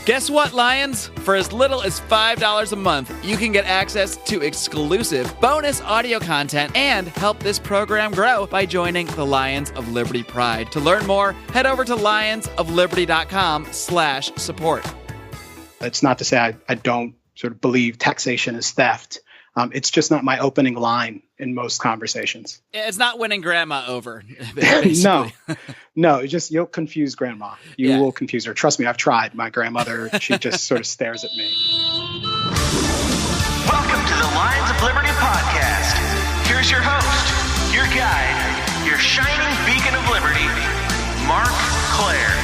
Guess what, Lions? For as little as $5 a month, you can get access to exclusive bonus audio content and help this program grow by joining the Lions of Liberty Pride. To learn more, head over to lionsofliberty.com/support. It's not to say I don't sort of believe taxation is theft. It's just not my opening line in most conversations. It's not winning grandma over. No, you'll confuse grandma. You will confuse her. Trust me, I've tried. My grandmother, she just sort of stares at me. Welcome to the Lions of Liberty podcast. Here's your host, your guide, your shining beacon of liberty, Mark Claire.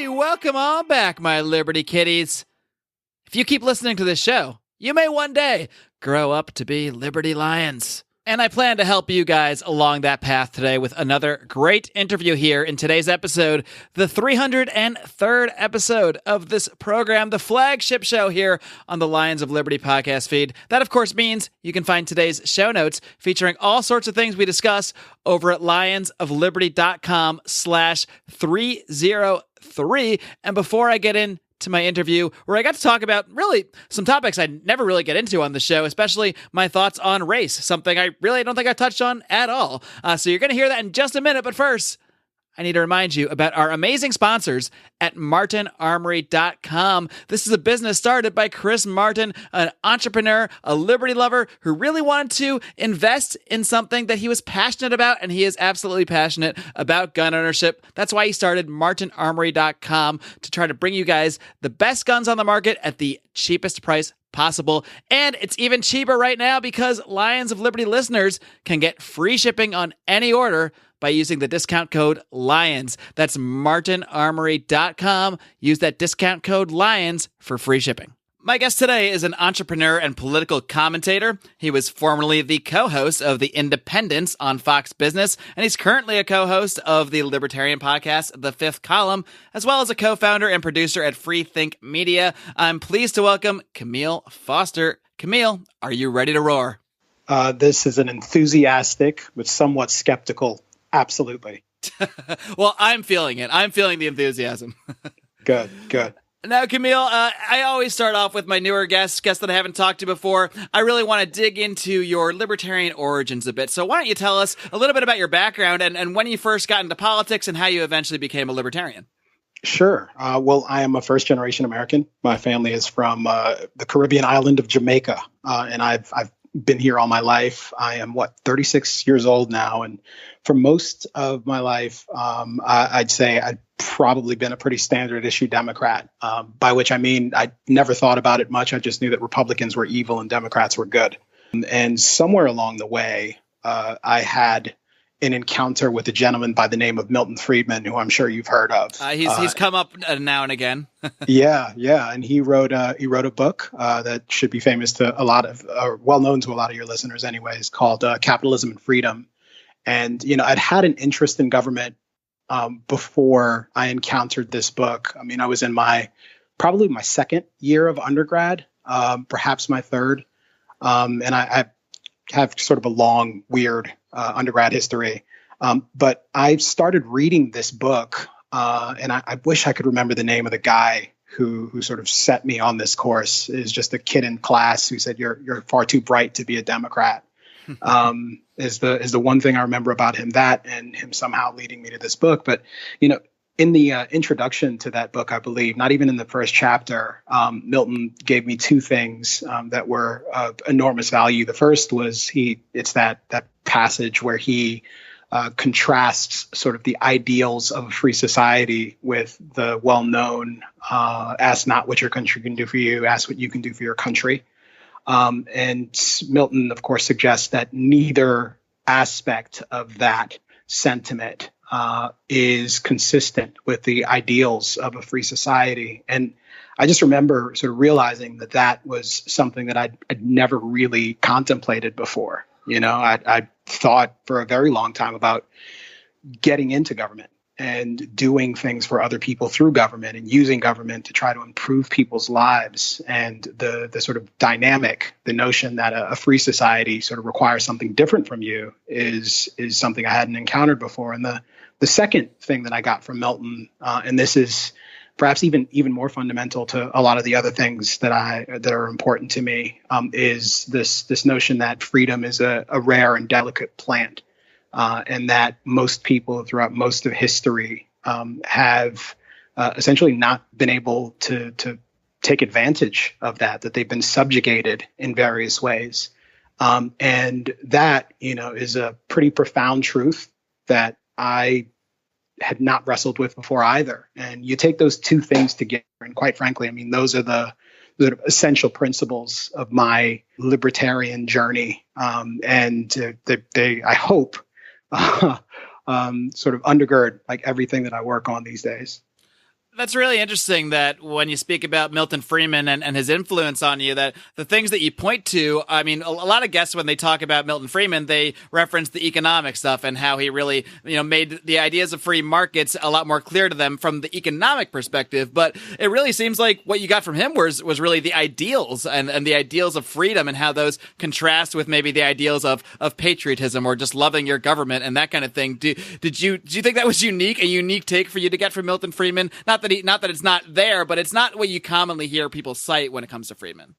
Welcome on back, my Liberty kitties. If you keep listening to this show, you may one day grow up to be Liberty Lions. And I plan to help you guys along that path today with another great interview here in today's episode, the 303rd episode of this program, the flagship show here on the Lions of Liberty podcast feed. That, of course, means you can find today's show notes featuring all sorts of things we discuss over at lionsofliberty.com/303. And before I get into my interview, where I got to talk about really some topics I never really get into on the show, especially my thoughts on race, something I really don't think I touched on at all. So you're going to hear that in just a minute, but first, I need to remind you about our amazing sponsors at martinarmory.com. This is a business started by Chris Martin, an entrepreneur, a liberty lover who really wanted to invest in something that he was passionate about, and he is absolutely passionate about gun ownership. That's why he started martinarmory.com to try to bring you guys the best guns on the market at the cheapest price possible. And it's even cheaper right now because Lions of Liberty listeners can get free shipping on any order by using the discount code LIONS. That's martinarmory.com. Use that discount code LIONS for free shipping. My guest today is an entrepreneur and political commentator. He was formerly the co-host of The Independents on Fox Business, and he's currently a co-host of the Libertarian podcast, The Fifth Column, as well as a co-founder and producer at Free Think Media. I'm pleased to welcome Kmele Foster. Kmele, are you ready to roar? This is an enthusiastic but somewhat skeptical. Absolutely. Well, I'm feeling it. I'm feeling the enthusiasm. Good. Now, Kmele, I always start off with my newer guests that I haven't talked to before. I really want to dig into your libertarian origins a bit. So why don't you tell us a little bit about your background and when you first got into politics and how you eventually became a libertarian? Sure. Well, I am a first-generation American. My family is from the Caribbean island of Jamaica, and I've been here all my life. I am 36 years old now, and for most of my life, I'd say I'd probably been a pretty standard issue Democrat, by which I mean I never thought about it much. I just knew that Republicans were evil and Democrats were good. And somewhere along the way, I had an encounter with a gentleman by the name of Milton Friedman, who I'm sure you've heard of. He's come up now and again. Yeah, and he wrote a book that should be famous to a lot of, or well known to a lot of your listeners, anyways, called Capitalism and Freedom. And I'd had an interest in government before I encountered this book. I mean, I was in probably my second year of undergrad, perhaps my third, and I have sort of a long, weird undergrad history. But I started reading this book, and I wish I could remember the name of the guy who sort of set me on this course. Is just a kid in class who said, you're far too bright to be a Democrat. Is the one thing I remember about him, that and him somehow leading me to this book. But, in the introduction to that book, I believe, not even in the first chapter, Milton gave me two things that were of enormous value. The first was it's that passage where he contrasts sort of the ideals of a free society with the well-known ask not what your country can do for you, ask what you can do for your country. And Milton, of course, suggests that neither aspect of that sentiment is consistent with the ideals of a free society. And I just remember sort of realizing that was something that I'd never really contemplated before. I thought for a very long time about getting into government. and doing things for other people through government and using government to try to improve people's lives, and the sort of dynamic, the notion that a free society sort of requires something different from you is something I hadn't encountered before. And the second thing that I got from Milton, and this is perhaps even more fundamental to a lot of the other things that are important to me, is this notion that freedom is a rare and delicate plant. And that most people throughout most of history have essentially not been able to take advantage of that they've been subjugated in various ways. And that, is a pretty profound truth that I had not wrestled with before either. And you take those two things together, and quite frankly, I mean, those are the sort of essential principles of my libertarian journey. And they, I hope, sort of undergird like everything that I work on these days. That's really interesting that when you speak about Milton Friedman and his influence on you, that the things that you point to, I mean, a lot of guests, when they talk about Milton Friedman, they reference the economic stuff and how he really, made the ideas of free markets a lot more clear to them from the economic perspective. But it really seems like what you got from him was really the ideals and the ideals of freedom and how those contrast with maybe the ideals of patriotism or just loving your government and that kind of thing. Do you think that was a unique take for you to get from Milton Friedman? Not that it's not there, but it's not what you commonly hear people cite when it comes to Friedman.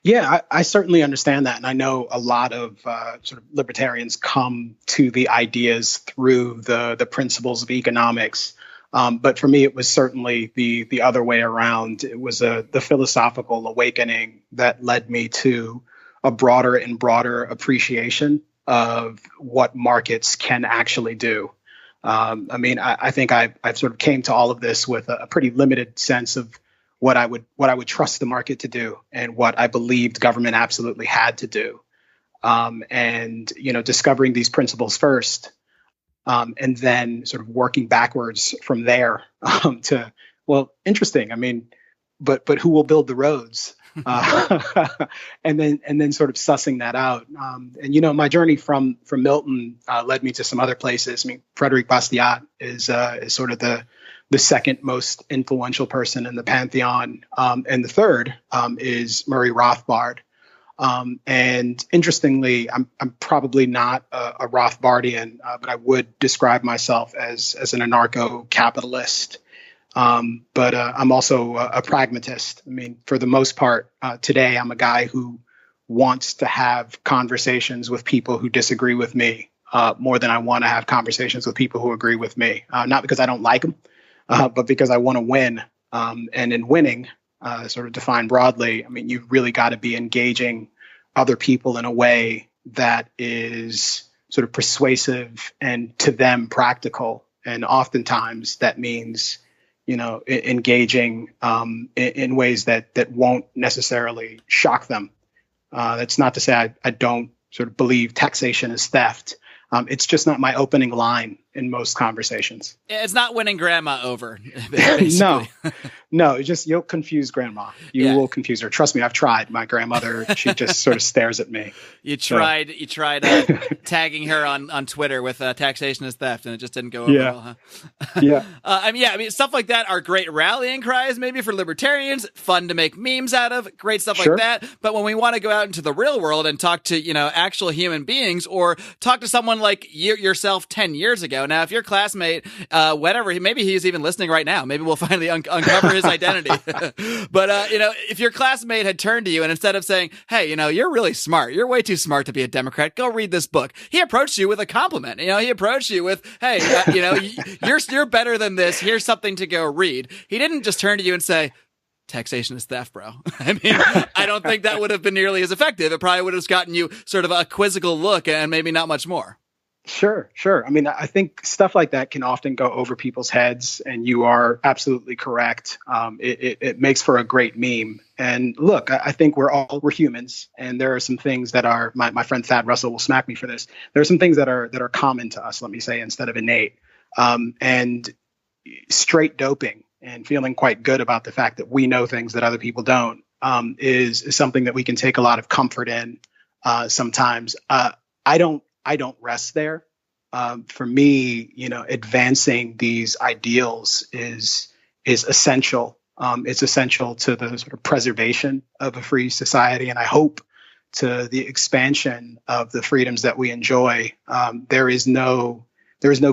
Yeah, I certainly understand that. And I know a lot of sort of libertarians come to the ideas through the principles of economics. But for me, it was certainly the other way around. It was the philosophical awakening that led me to a broader and broader appreciation of what markets can actually do. I think I've sort of came to all of this with a pretty limited sense of what I would trust the market to do and what I believed government absolutely had to do. And discovering these principles first, and then sort of working backwards from there to, well, interesting. I mean, but who will build the roads? and then sort of sussing that out. And my journey from Milton led me to some other places. I mean, Frederic Bastiat is sort of the second most influential person in the pantheon, and the third is Murray Rothbard. And interestingly, I'm probably not a Rothbardian, but I would describe myself as an anarcho-capitalist. But I'm also a pragmatist. I mean, for the most part, today, I'm a guy who wants to have conversations with people who disagree with me more than I want to have conversations with people who agree with me. Not because I don't like them, but because I want to win. And in winning, sort of defined broadly, I mean, you've really got to be engaging other people in a way that is sort of persuasive and to them practical. And oftentimes that means engaging in ways that won't necessarily shock them. That's not to say I don't sort of believe taxation is theft. It's just not my opening line in most conversations. It's not winning grandma over. No, it's just you'll confuse grandma. You will confuse her. Trust me, I've tried. My grandmother, she just sort of stares at me. You tried tagging her on Twitter with taxation is theft, and it just didn't go over well, huh? Yeah. I mean, stuff like that are great rallying cries, maybe for libertarians, fun to make memes out of, great stuff like that. But when we want to go out into the real world and talk to, actual human beings, or talk to someone like yourself 10 years ago. Now, if your classmate, whatever, maybe he's even listening right now, maybe we'll finally uncover his identity. But, if your classmate had turned to you and instead of saying, hey, you're really smart, you're way too smart to be a Democrat, go read this book, he approached you with a compliment. He approached you with, hey, you're better than this. Here's something to go read. He didn't just turn to you and say, taxation is theft, bro. I mean, I don't think that would have been nearly as effective. It probably would have gotten you sort of a quizzical look and maybe not much more. Sure. I mean, I think stuff like that can often go over people's heads, and you are absolutely correct. It makes for a great meme. And look, I think we're humans, and there are some things that are, my friend Thad Russell will smack me for this. There are some things that are common to us, let me say, instead of innate. And straight doping and feeling quite good about the fact that we know things that other people don't is something that we can take a lot of comfort in sometimes. I don't rest there. for me, advancing these ideals is essential. It's essential to the sort of preservation of a free society, and I hope to the expansion of the freedoms that we enjoy. There is no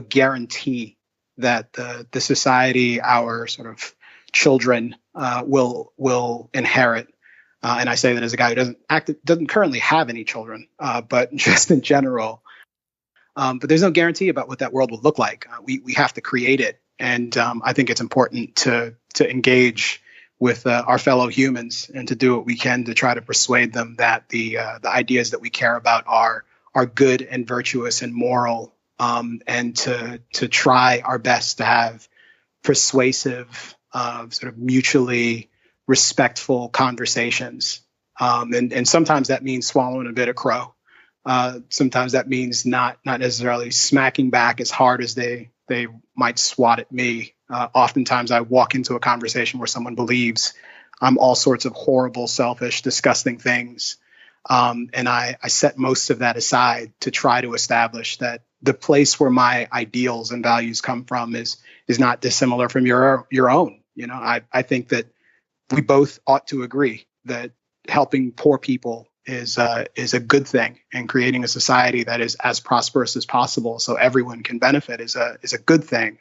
guarantee that the society our sort of children will inherit. And I say that as a guy who doesn't currently have any children, but just in general. But there's no guarantee about what that world will look like. We have to create it, and I think it's important to engage with our fellow humans and to do what we can to try to persuade them that the ideas that we care about are good and virtuous and moral, and to try our best to have persuasive, sort of mutually respectful conversations. And sometimes that means swallowing a bit of crow. Sometimes that means not necessarily smacking back as hard as they might swat at me. Oftentimes I walk into a conversation where someone believes I'm all sorts of horrible, selfish, disgusting things. And I set most of that aside to try to establish that the place where my ideals and values come from is not dissimilar from your own. I think that we both ought to agree that helping poor people is a good thing, and creating a society that is as prosperous as possible so everyone can benefit is a good thing.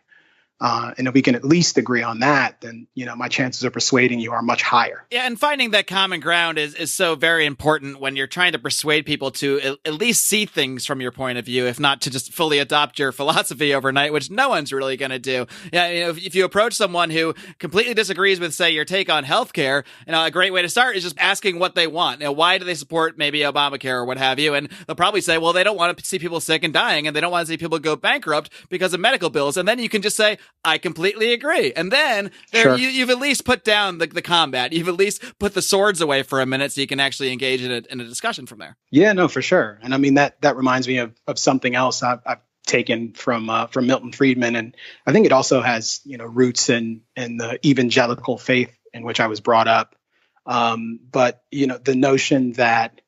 And if we can at least agree on that, then, my chances of persuading you are much higher. Yeah, and finding that common ground is so very important when you're trying to persuade people to at least see things from your point of view, if not to just fully adopt your philosophy overnight, which no one's really going to do. Yeah, if you approach someone who completely disagrees with, say, your take on healthcare, a great way to start is just asking what they want. Why do they support maybe Obamacare or what have you? And they'll probably say, well, they don't want to see people sick and dying, and they don't want to see people go bankrupt because of medical bills. And then you can just say, I completely agree. And then Sure. you've at least put down the combat. You've at least put the swords away for a minute so you can actually engage in a discussion from there. Yeah, no, for sure. And I mean, that reminds me of something else I've taken from Milton Friedman. And I think it also has, roots in the evangelical faith in which I was brought up. But, the notion that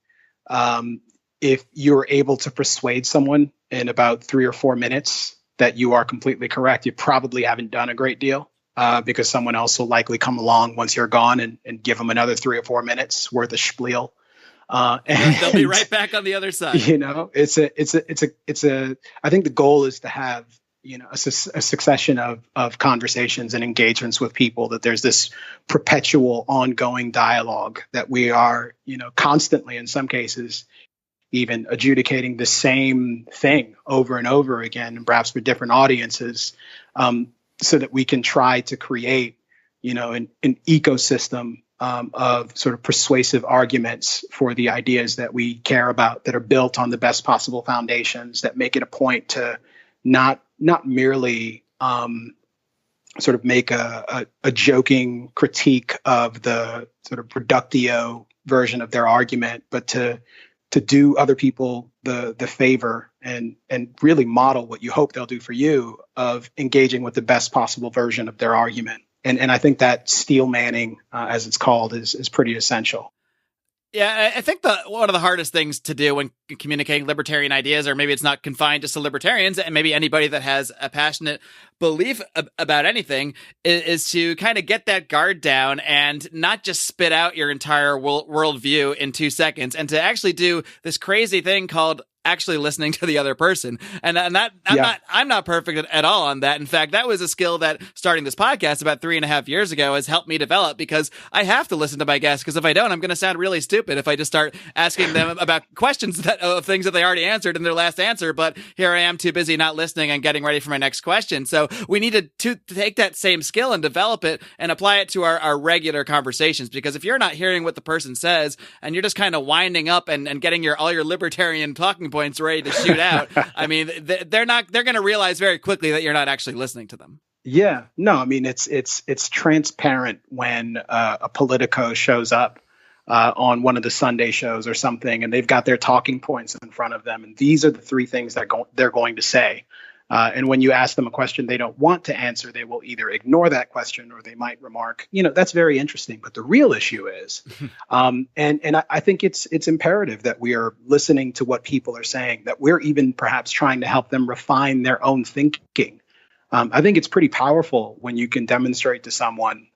if you're able to persuade someone in about 3 or 4 minutes that you are completely correct, you probably haven't done a great deal, because someone else will likely come along once you're gone and give them another 3 or 4 minutes worth of spiel. And they'll be right back on the other side. It's a, I think the goal is to have, a succession of conversations and engagements with people, that there's this perpetual ongoing dialogue that we are, constantly, in some cases, even adjudicating the same thing over and over again, and perhaps for different audiences, so that we can try to create, an ecosystem of sort of persuasive arguments for the ideas that we care about, that are built on the best possible foundations, that make it a point to not merely sort of make a joking critique of the sort of reductio version of their argument, but to do other people the favor and really model what you hope they'll do for you, of engaging with the best possible version of their argument. And I think that steel manning, as it's called, is pretty essential. Yeah, I think one of the hardest things to do when communicating libertarian ideas, or maybe it's not confined just to libertarians, and maybe anybody that has a passionate belief about anything, is to kind of get that guard down and not just spit out your entire worldview in 2 seconds, and to actually do this crazy thing called actually listening to the other person. And that I'm not perfect at all on that. In fact, that was a skill that starting this podcast about 3.5 years ago has helped me develop, because I have to listen to my guests, because if I don't, I'm going to sound really stupid if I just start asking them about questions of things that they already answered in their last answer. But here I am, too busy not listening and getting ready for my next question. So we need to take that same skill and develop it and apply it to our regular conversations, because if you're not hearing what the person says and you're just kind of winding up and getting all your libertarian talking points ready to shoot out, I mean, they're going to realize very quickly that you're not actually listening to them. Yeah, no, I mean, it's transparent when a Politico shows up on one of the Sunday shows or something, and they've got their talking points in front of them, and these are the 3 things that they're going to say. And when you ask them a question they don't want to answer, they will either ignore that question or they might remark, that's very interesting. But the real issue is, and I think it's imperative that we are listening to what people are saying, that we're even perhaps trying to help them refine their own thinking. I think it's pretty powerful when you can demonstrate to someone,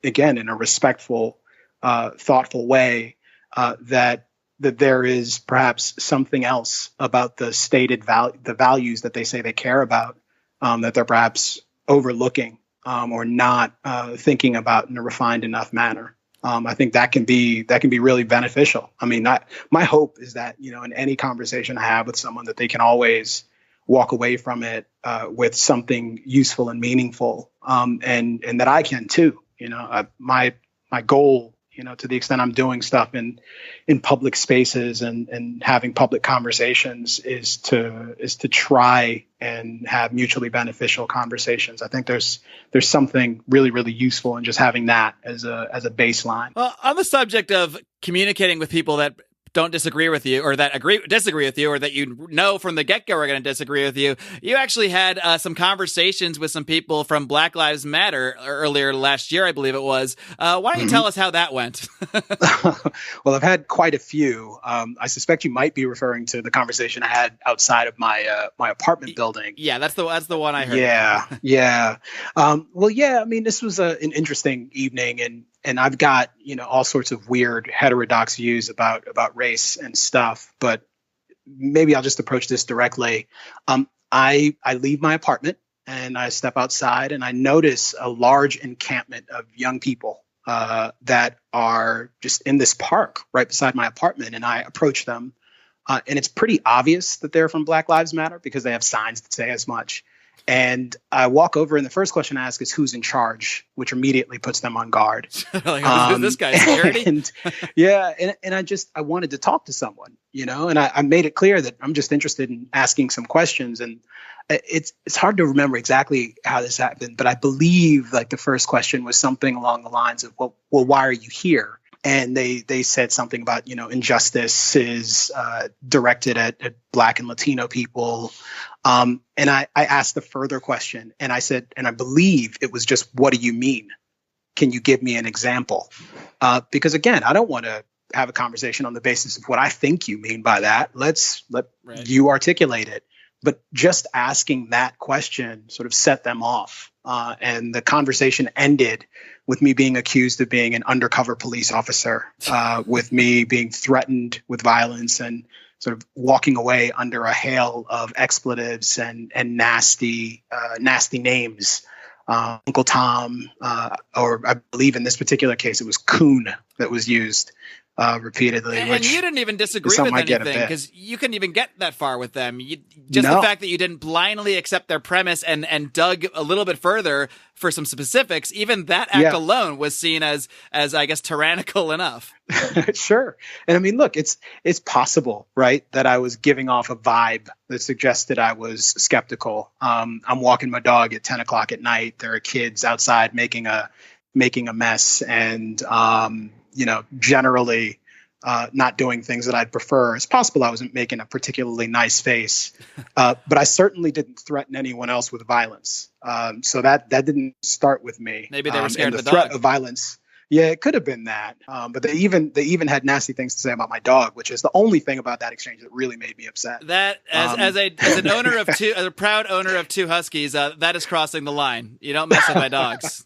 again, in a respectful, thoughtful way, that there is perhaps something else about the stated the values that they say they care about, that they're perhaps overlooking or not thinking about in a refined enough manner. I think that can be really beneficial. I mean, my hope is that, in any conversation I have with someone, that they can always walk away from it with something useful and meaningful, and that I can too. My goal, to the extent I'm doing stuff in public spaces and having public conversations, is to try and have mutually beneficial conversations. I think there's something really, really useful in just having that as a baseline. Well, on the subject of communicating with people that don't disagree with you, or that disagree with you, or that from the get-go are going to disagree with you. You actually had some conversations with some people from Black Lives Matter earlier last year, I believe it was. Why don't you tell us how that went? Well, I've had quite a few. I suspect you might be referring to the conversation I had outside of my apartment building. Yeah, that's the one I heard. Yeah. Well, yeah. I mean, this was an interesting evening, and I've got, all sorts of weird heterodox views about race and stuff, but maybe I'll just approach this directly. I leave my apartment and I step outside and I notice a large encampment of young people that are just in this park right beside my apartment. And I approach them and it's pretty obvious that they're from Black Lives Matter because they have signs that say as much. And I walk over, and the first question I ask is, who's in charge, which immediately puts them on guard. Like, who's this guy, security? And I wanted to talk to someone, and I made it clear that I'm just interested in asking some questions. And it's hard to remember exactly how this happened, but I believe like the first question was something along the lines of, well, why are you here? And they said something about, injustice is directed at Black and Latino people. And I asked the further question, and I said, and I believe it was just, what do you mean? Can you give me an example? Because again, I don't want to have a conversation on the basis of what I think you mean by that. Let you articulate it. But just asking that question sort of set them off. And the conversation ended with me being accused of being an undercover police officer, with me being threatened with violence and sort of walking away under a hail of expletives and nasty names. Uncle Tom, or I believe in this particular case, it was Coon that was used repeatedly. And you didn't even disagree with anything because you couldn't even get that far with them. The fact that you didn't blindly accept their premise and dug a little bit further for some specifics, even that act alone was seen as I guess tyrannical enough. Sure. And I mean, look, it's possible, right, that I was giving off a vibe that suggested I was skeptical. I'm walking my dog at 10 o'clock at night. There are kids outside making a mess, and generally not doing things that I'd prefer. It's possible I wasn't making a particularly nice face, but I certainly didn't threaten anyone else with violence. So that didn't start with me. Maybe they were scared of the threat dog. Of violence. Yeah, it could have been that. But they even had nasty things to say about my dog, which is the only thing about that exchange that really made me upset. That as an owner of as a proud owner of two huskies, that is crossing the line. You don't mess with my dogs.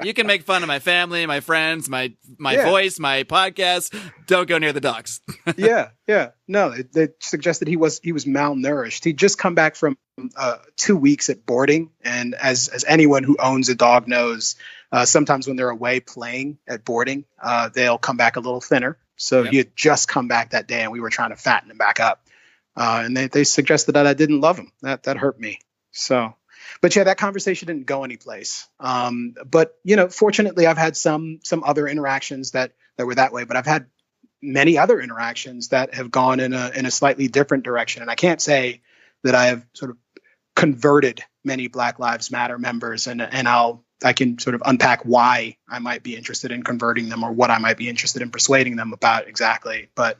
You can make fun of my family, my friends, my voice, my podcast. Don't go near the dogs. Yeah. No, they suggested he was malnourished. He'd just come back from 2 weeks at boarding, and as anyone who owns a dog knows, sometimes when they're away playing at boarding, they'll come back a little thinner. So he had just come back that day, and we were trying to fatten him back up. And they suggested that I didn't love him. That hurt me. So. But yeah, that conversation didn't go anyplace. But fortunately, I've had some other interactions that were that way. But I've had many other interactions that have gone in a slightly different direction. And I can't say that I have sort of converted many Black Lives Matter members, and I can sort of unpack why I might be interested in converting them or what I might be interested in persuading them about exactly. But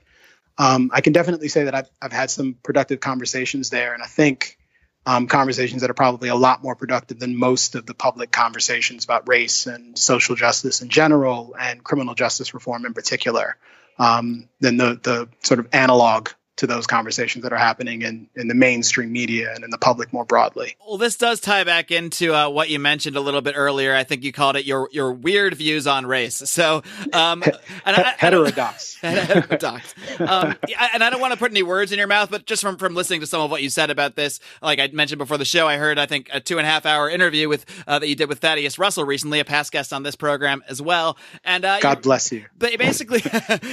I can definitely say that I've had some productive conversations there, and I think conversations that are probably a lot more productive than most of the public conversations about race and social justice in general and criminal justice reform in particular, than the sort of analog to those conversations that are happening in the mainstream media and in the public more broadly. Well, this does tie back into what you mentioned a little bit earlier. I think you called it your weird views on race. So, heterodox. Heterodox. And I don't want to put any words in your mouth, but just from listening to some of what you said about this, like I mentioned before the show, I heard, I think, a 2.5-hour interview with that you did with Thaddeus Russell recently, a past guest on this program as well. And God bless you. But basically,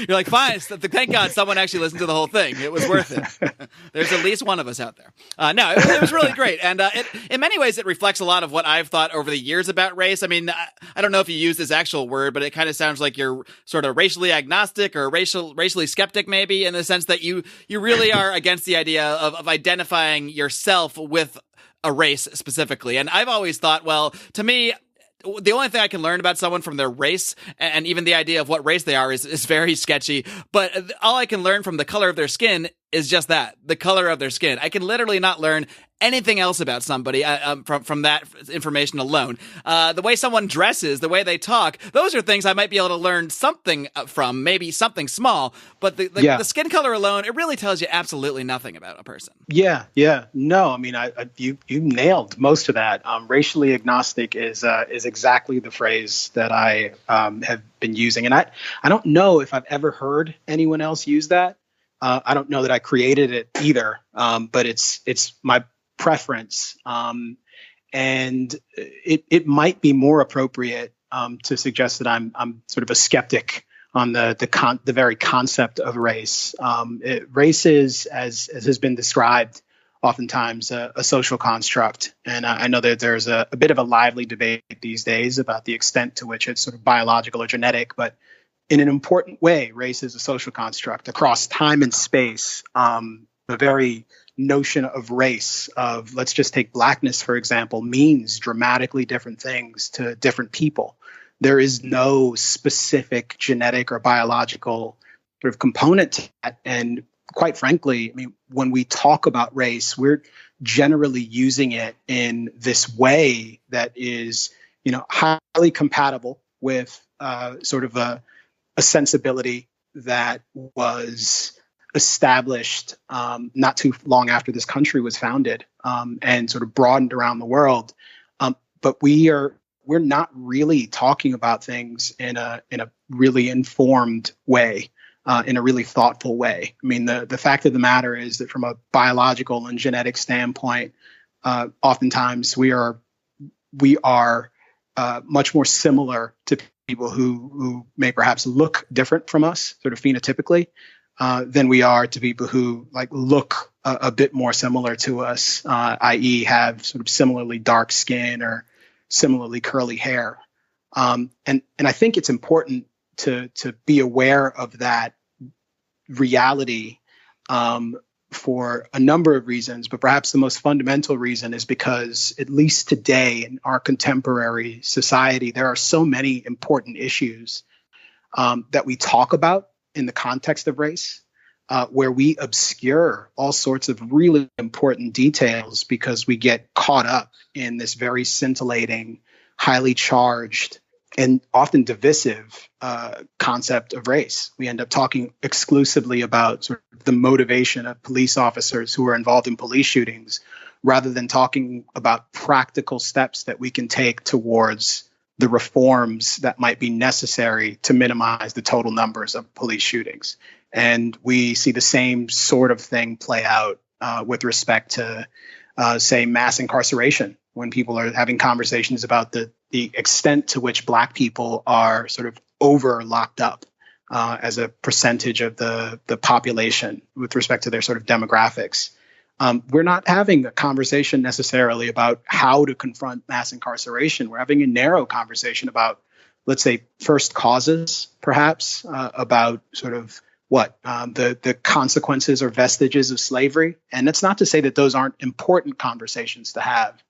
you're like, fine. Thank God someone actually listened to the whole thing. It was worth it. There's at least one of us out there. No, it was really great. And in many ways, it reflects a lot of what I've thought over the years about race. I mean, I don't know if you use this actual word, but it kind of sounds like you're sort of racially agnostic or racially skeptic, maybe, in the sense that you really are against the idea of identifying yourself with a race specifically. And I've always thought, well, to me, the only thing I can learn about someone from their race and even the idea of what race they are is very sketchy. But all I can learn from the color of their skin is just that, the color of their skin. I can literally not learn anything else about somebody from that information alone. The way someone dresses, the way they talk, those are things I might be able to learn something from, maybe something small. But the skin color alone, it really tells you absolutely nothing about a person. Yeah. No, I mean, you nailed most of that. Racially agnostic is exactly the phrase that I have been using. And I don't know if I've ever heard anyone else use that. I don't know that I created it either, but it's my preference. And it might be more appropriate to suggest that I'm sort of a skeptic on the very concept of race. Race is, as has been described, oftentimes a social construct. And I know that there's a bit of a lively debate these days about the extent to which it's sort of biological or genetic, but in an important way, race is a social construct across time and space. The very notion of race, of let's just take blackness, for example, means dramatically different things to different people. There is no specific genetic or biological sort of component to that. And quite frankly, I mean, when we talk about race, we're generally using it in this way that is, highly compatible with sort of a sensibility that was established not too long after this country was founded and sort of broadened around the world. But we're not really talking about things in a really informed way, in a really thoughtful way. I mean, the fact of the matter is that from a biological and genetic standpoint, oftentimes we are much more similar to people who may perhaps look different from us, sort of phenotypically, than we are to people who look a bit more similar to us, i.e. have sort of similarly dark skin or similarly curly hair. And I think it's important to be aware of that reality for a number of reasons, but perhaps the most fundamental reason is because, at least today in our contemporary society, there are so many important issues that we talk about in the context of race, where we obscure all sorts of really important details because we get caught up in this very scintillating, highly charged, and often divisive concept of race. We end up talking exclusively about sort of the motivation of police officers who are involved in police shootings, rather than talking about practical steps that we can take towards the reforms that might be necessary to minimize the total numbers of police shootings. And we see the same sort of thing play out with respect to, say, mass incarceration, when people are having conversations about the extent to which Black people are sort of over locked up as a percentage of the population with respect to their sort of demographics. We're not having a conversation necessarily about how to confront mass incarceration. We're having a narrow conversation about, let's say, first causes, perhaps, about sort of the consequences or vestiges of slavery. And that's not to say that those aren't important conversations to have,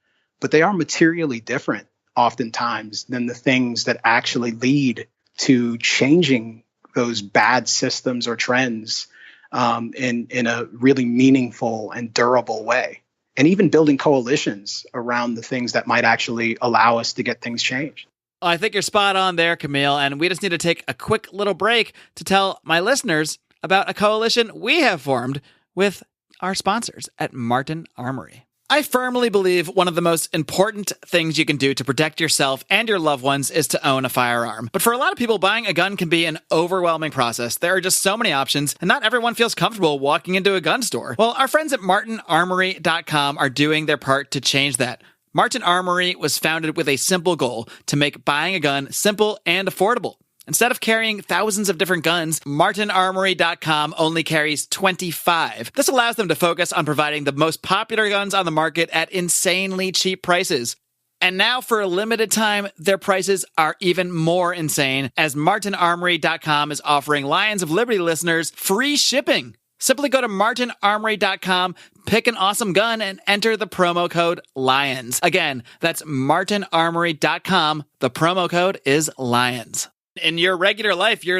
but they are materially different oftentimes than the things that actually lead to changing those bad systems or trends in a really meaningful and durable way. and even building coalitions around the things that might actually allow us to get things changed. I think you're spot on there, Kmele, and we just need to take a quick little break to tell my listeners about a coalition we have formed with our sponsors at Martin Armory. I firmly believe one of the most important things you can do to protect yourself and your loved ones is to own a firearm. But for a lot of people, buying a gun can be an overwhelming process. There are just so many options, and not everyone feels comfortable walking into a gun store. Well, our friends at martinarmory.com are doing their part to change that. Martin Armory was founded with a simple goal: to make buying a gun simple and affordable. Instead of carrying thousands of different guns, martinarmory.com only carries 25. This allows them to focus on providing the most popular guns on the market at insanely cheap prices. And now, for a limited time, their prices are even more insane, as martinarmory.com is offering Lions of Liberty listeners free shipping. Simply go to martinarmory.com, pick an awesome gun, and enter the promo code LIONS. Again, that's martinarmory.com. The promo code is LIONS. In your regular life, you're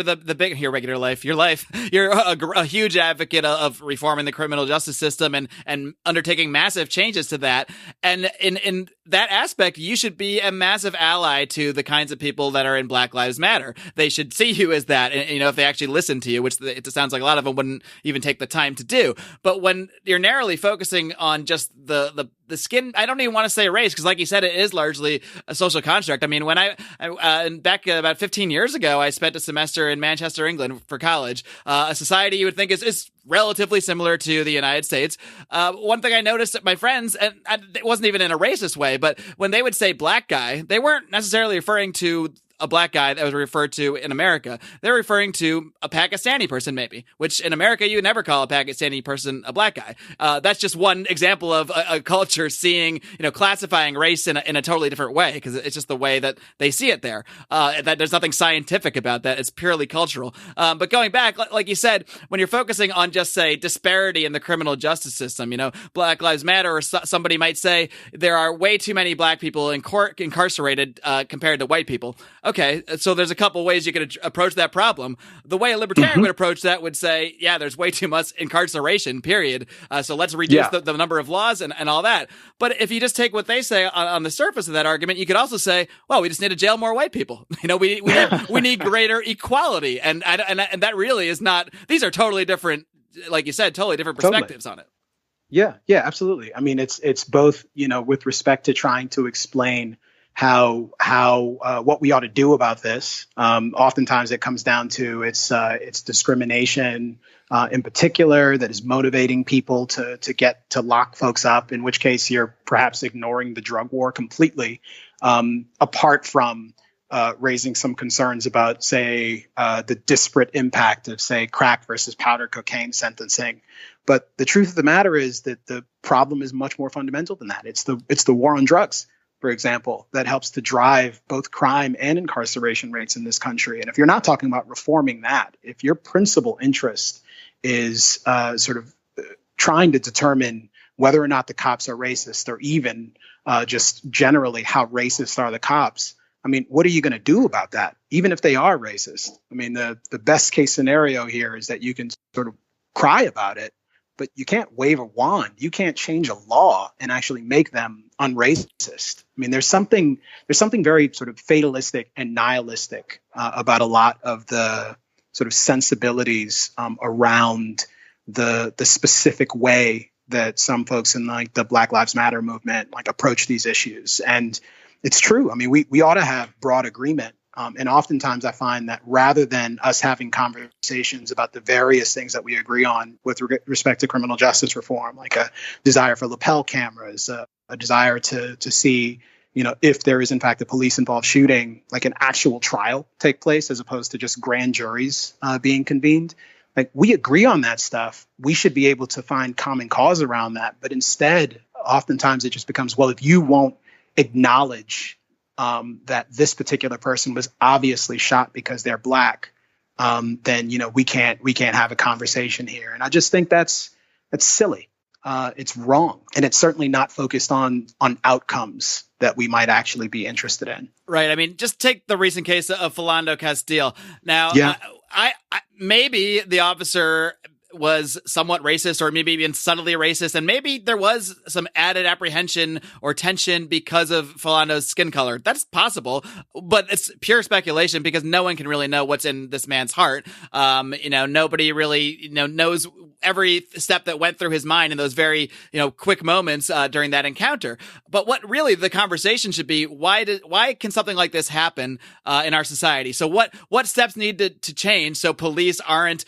you're a huge advocate of reforming the criminal justice system and undertaking massive changes to that. And in that aspect, you should be a massive ally to the kinds of people that are in Black Lives Matter. They should see you as that, and, if they actually listen to you, which it sounds like a lot of them wouldn't even take the time to do. But when you're narrowly focusing on just the skin, I don't even want to say race, because like you said, it is largely a social construct. I mean, when I back about 15 years ago, I spent a semester in Manchester, England for college, a society you would think is relatively similar to the United States. One thing I noticed that my friends, and it wasn't even in a racist way, but when they would say black guy, they weren't necessarily referring to a black guy that was referred to in America. They're referring to a Pakistani person, maybe, which in America, you would never call a Pakistani person a black guy. That's just one example of a culture seeing, classifying race in a totally different way, because it's just the way that they see it there. That there's nothing scientific about that. It's purely cultural. But going back, like you said, when you're focusing on just, say, disparity in the criminal justice system, Black Lives Matter, or somebody might say there are way too many black people incarcerated compared to white people. Okay, so there's a couple ways you could approach that problem. The way a libertarian would approach that would say, yeah, there's way too much incarceration, period. So let's reduce the number of laws and all that. But if you just take what they say on the surface of that argument, you could also say, well, we just need to jail more white people. We need greater equality. And that really is not, these are totally different, like you said, totally different perspectives on it. Yeah, absolutely. I mean, it's both, with respect to trying to explain how what we ought to do about this. Oftentimes it comes down to it's discrimination in particular that is motivating people to lock folks up, in which case you're perhaps ignoring the drug war completely, apart from raising some concerns about, say, the disparate impact of, say, crack versus powder cocaine sentencing. But the truth of the matter is that the problem is much more fundamental than that. It's the war on drugs, for example, that helps to drive both crime and incarceration rates in this country. And if you're not talking about reforming that, if your principal interest is trying to determine whether or not the cops are racist, or even just generally how racist are the cops, I mean, what are you going to do about that, even if they are racist? I mean, the best case scenario here is that you can sort of cry about it, but you can't wave a wand. You can't change a law and actually make them unracist. I mean, there's something very sort of fatalistic and nihilistic about a lot of the sort of sensibilities around the specific way that some folks in like the Black Lives Matter movement approach these issues. And it's true. I mean, we ought to have broad agreement. And oftentimes I find that rather than us having conversations about the various things that we agree on with respect to criminal justice reform, like a desire for lapel cameras, a desire to see, if there is in fact a police-involved shooting, like an actual trial take place as opposed to just grand juries being convened. Like, we agree on that stuff. We should be able to find common cause around that. But instead, oftentimes it just becomes, well, if you won't acknowledge that this particular person was obviously shot because they're black, then we can't have a conversation here. And I just think that's silly. It's wrong, and it's certainly not focused on outcomes that we might actually be interested in. Right. I mean, just take the recent case of Philando Castile. Now, I maybe the officer was somewhat racist or maybe even subtly racist. And maybe there was some added apprehension or tension because of Philando's skin color. That's possible, but it's pure speculation because no one can really know what's in this man's heart. Nobody really, knows every step that went through his mind in those very, quick moments during that encounter. But what really the conversation should be, why can something like this happen in our society? So what steps need to change so police aren't,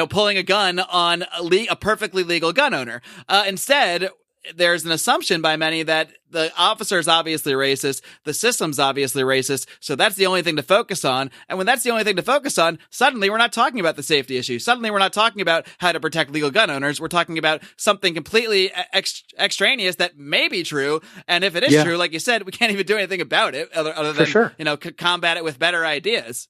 pulling a gun on a perfectly legal gun owner? Instead, there's an assumption by many that the officer is obviously racist, the system's obviously racist, so that's the only thing to focus on. And when that's the only thing to focus on, suddenly we're not talking about the safety issue. Suddenly we're not talking about how to protect legal gun owners. We're talking about something completely extraneous that may be true. And if it is true, like you said, we can't even do anything about it other than, combat it with better ideas.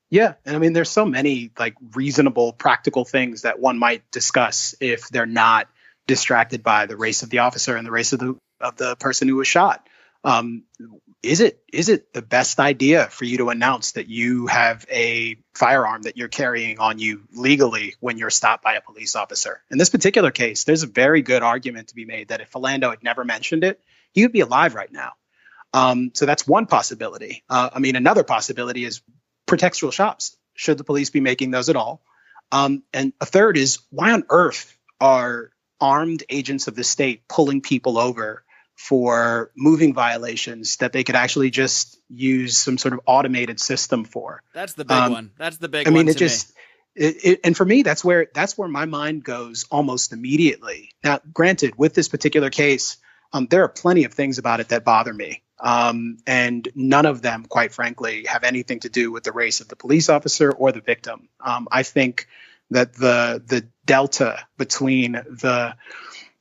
Yeah. And I mean, there's so many like reasonable, practical things that one might discuss if they're not distracted by the race of the officer and the race of the person who was shot. Is it the best idea for you to announce that you have a firearm that you're carrying on you legally when you're stopped by a police officer? In this particular case, there's a very good argument to be made that if Philando had never mentioned it, he would be alive right now. So that's one possibility. Another possibility is pretextual shops. Should the police be making those at all? And a third is, why on earth are armed agents of the state pulling people over for moving violations that they could actually just use some sort of automated system for? That's the big one. That's the big one. And for me, that's where my mind goes almost immediately. Now, granted, with this particular case, there are plenty of things about it that bother me. And none of them, quite frankly, have anything to do with the race of the police officer or the victim. I think that the delta between the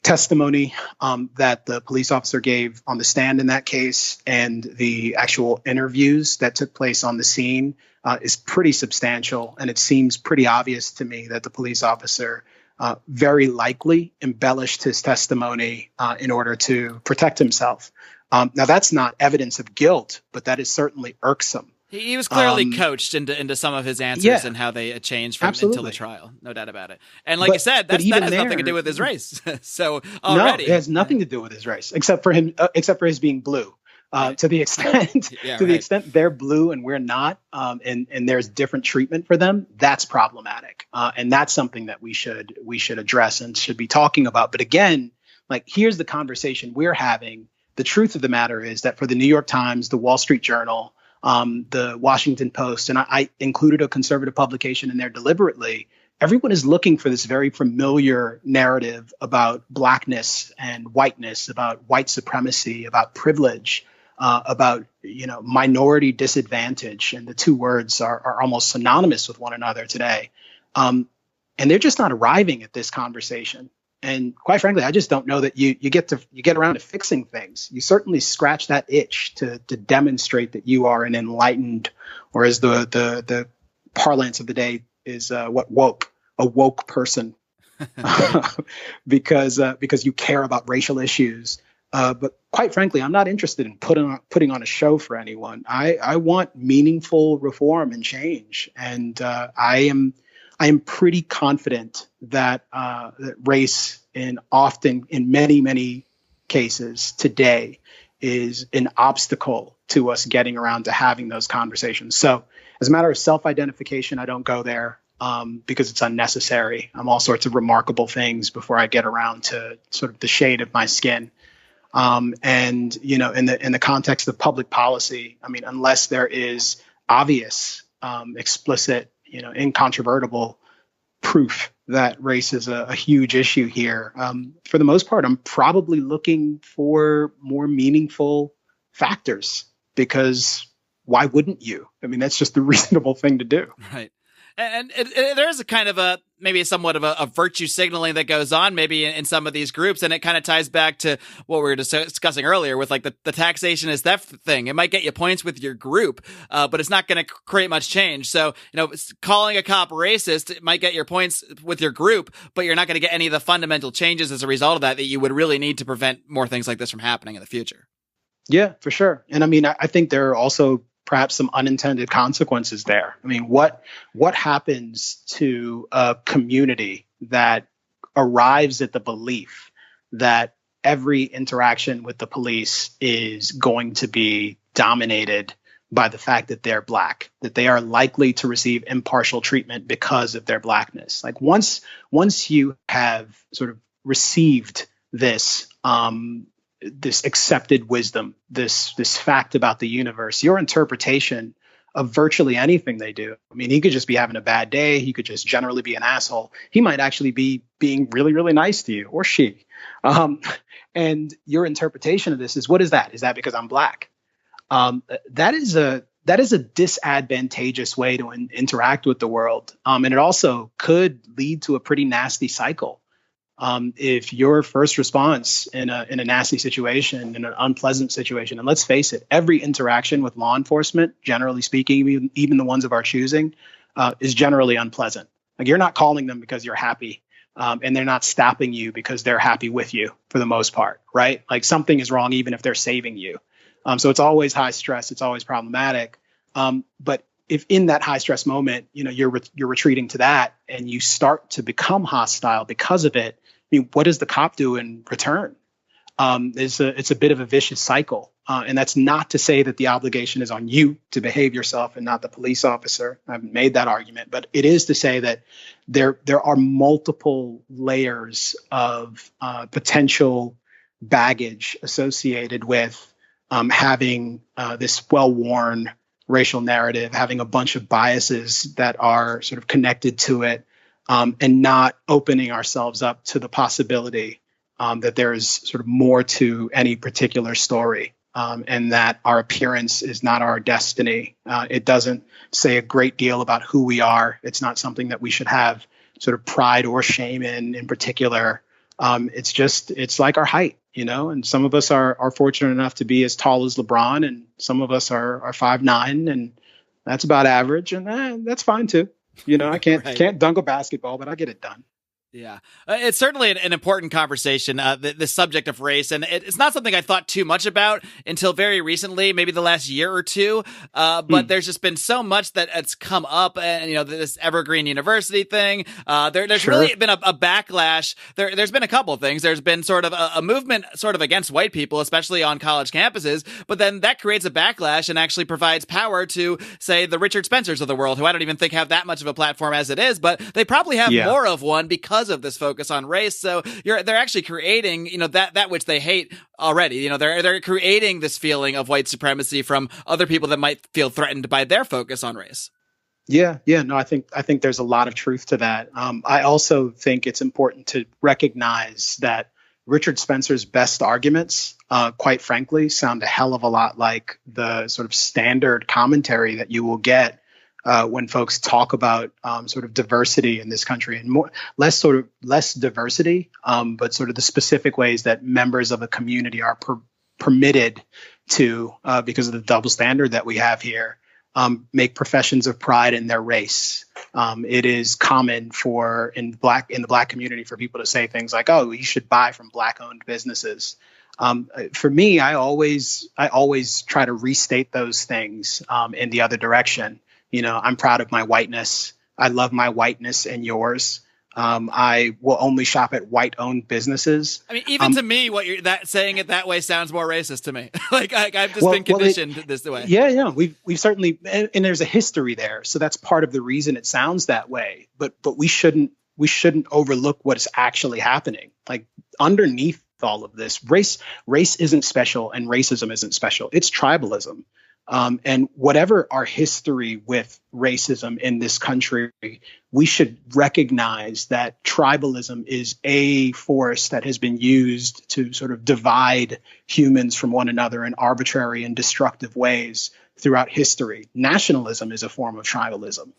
testimony that the police officer gave on the stand in that case and the actual interviews that took place on the scene is pretty substantial. And it seems pretty obvious to me that the police officer very likely embellished his testimony in order to protect himself. Now, that's not evidence of guilt, but that is certainly irksome. He was clearly coached into some of his answers and how they changed until the trial. No doubt about it. And like you said, that has nothing to do with his race. So already. No, it has nothing to do with his race, except for his being blue. To the extent they're blue and we're not, and there's different treatment for them, that's problematic. And that's something that we should address and should be talking about. But again, like, here's the conversation we're having. The truth of the matter is that for the New York Times, the Wall Street Journal, the Washington Post, and I included a conservative publication in there deliberately, everyone is looking for this very familiar narrative about blackness and whiteness, about white supremacy, about privilege, about minority disadvantage. And the two words are almost synonymous with one another today. And they're just not arriving at this conversation. And quite frankly, I just don't know that you get around to fixing things. You certainly scratch that itch to demonstrate that you are an enlightened, or as the parlance of the day is a woke person, because you care about racial issues. But quite frankly, I'm not interested in putting on a show for anyone. I want meaningful reform and change, and I am pretty confident that race in many cases today is an obstacle to us getting around to having those conversations. So as a matter of self-identification, I don't go there because it's unnecessary. I'm all sorts of remarkable things before I get around to sort of the shade of my skin. And in the context of public policy, I mean, unless there is obvious, explicit, incontrovertible proof that race is a huge issue here, for the most part, I'm probably looking for more meaningful factors, because why wouldn't you? I mean, that's just the reasonable thing to do. Right. And there is a kind of maybe somewhat of a virtue signaling that goes on maybe in some of these groups. And it kind of ties back to what we were discussing earlier with like the taxation is theft thing. It might get you points with your group, but it's not going to create much change. So, calling a cop racist, it might get your points with your group, but you're not going to get any of the fundamental changes as a result of that you would really need to prevent more things like this from happening in the future. Yeah, for sure. And I mean, I think there are also perhaps some unintended consequences there. I mean, what happens to a community that arrives at the belief that every interaction with the police is going to be dominated by the fact that they're Black, that they are likely to receive impartial treatment because of their Blackness. Like once you have sort of received this this accepted wisdom, this fact about the universe, your interpretation of virtually anything they do. I mean, he could just be having a bad day. He could just generally be an asshole. He might actually be being really, really nice to you, or she. And your interpretation of this is, what is that? Is that because I'm Black? That is a disadvantageous way to interact with the world. And it also could lead to a pretty nasty cycle. If your first response in a nasty situation, in an unpleasant situation, and let's face it, every interaction with law enforcement, generally speaking, even the ones of our choosing, is generally unpleasant. Like, you're not calling them because you're happy, and they're not stopping you because they're happy with you for the most part, right? Like, something is wrong even if they're saving you. So it's always high stress. It's always problematic. But if in that high stress moment, you're retreating to that and you start to become hostile because of it, I mean, what does the cop do in return? It's a bit of a vicious cycle. And that's not to say that the obligation is on you to behave yourself and not the police officer. I haven't made that argument, but it is to say that there are multiple layers of potential baggage associated with having this well-worn racial narrative, having a bunch of biases that are sort of connected to it, and not opening ourselves up to the possibility that there is sort of more to any particular story, and that our appearance is not our destiny. It doesn't say a great deal about who we are. It's not something that we should have sort of pride or shame in particular. It's like our height, and some of us are fortunate enough to be as tall as LeBron, and some of us are 5'9", and that's about average, and that's fine too. I can't dunk a basketball, but I get it done. Yeah, it's certainly an important conversation, the subject of race. And it's not something I thought too much about until very recently, maybe the last year or two. But there's just been so much that has come up, and, this Evergreen University thing. There's really been a backlash. There's been a couple of things. There's been sort of a movement sort of against white people, especially on college campuses. But then that creates a backlash and actually provides power to, say, the Richard Spencers of the world, who I don't even think have that much of a platform as it is, but they probably have more of one because of this focus on race. So they're actually creating, that which they hate already. They're creating this feeling of white supremacy from other people that might feel threatened by their focus on race. Yeah. No, I think there's a lot of truth to that. I also think it's important to recognize that Richard Spencer's best arguments, quite frankly, sound a hell of a lot like the sort of standard commentary that you will get when folks talk about sort of diversity in this country, and less diversity, but sort of the specific ways that members of a community are permitted to, because of the double standard that we have here, make professions of pride in their race. It is common in the Black community for people to say things like, "Oh, you should buy from Black-owned businesses." For me, I always try to restate those things in the other direction. I'm proud of my whiteness. I love my whiteness and yours. I will only shop at white-owned businesses. I mean, even to me, saying it that way sounds more racist to me. I've just been conditioned this way. Yeah. We've certainly, and there's a history there, so that's part of the reason it sounds that way. But we shouldn't overlook what is actually happening. Like, underneath all of this, race isn't special, and racism isn't special. It's tribalism. And whatever our history with racism in this country, we should recognize that tribalism is a force that has been used to sort of divide humans from one another in arbitrary and destructive ways throughout history. Nationalism is a form of tribalism.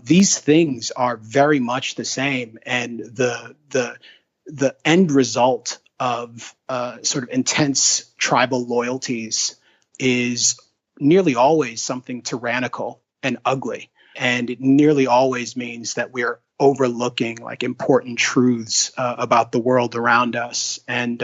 These things are very much the same, and the end result of sort of intense tribal loyalties is nearly always something tyrannical and ugly. And it nearly always means that we're overlooking important truths about the world around us. And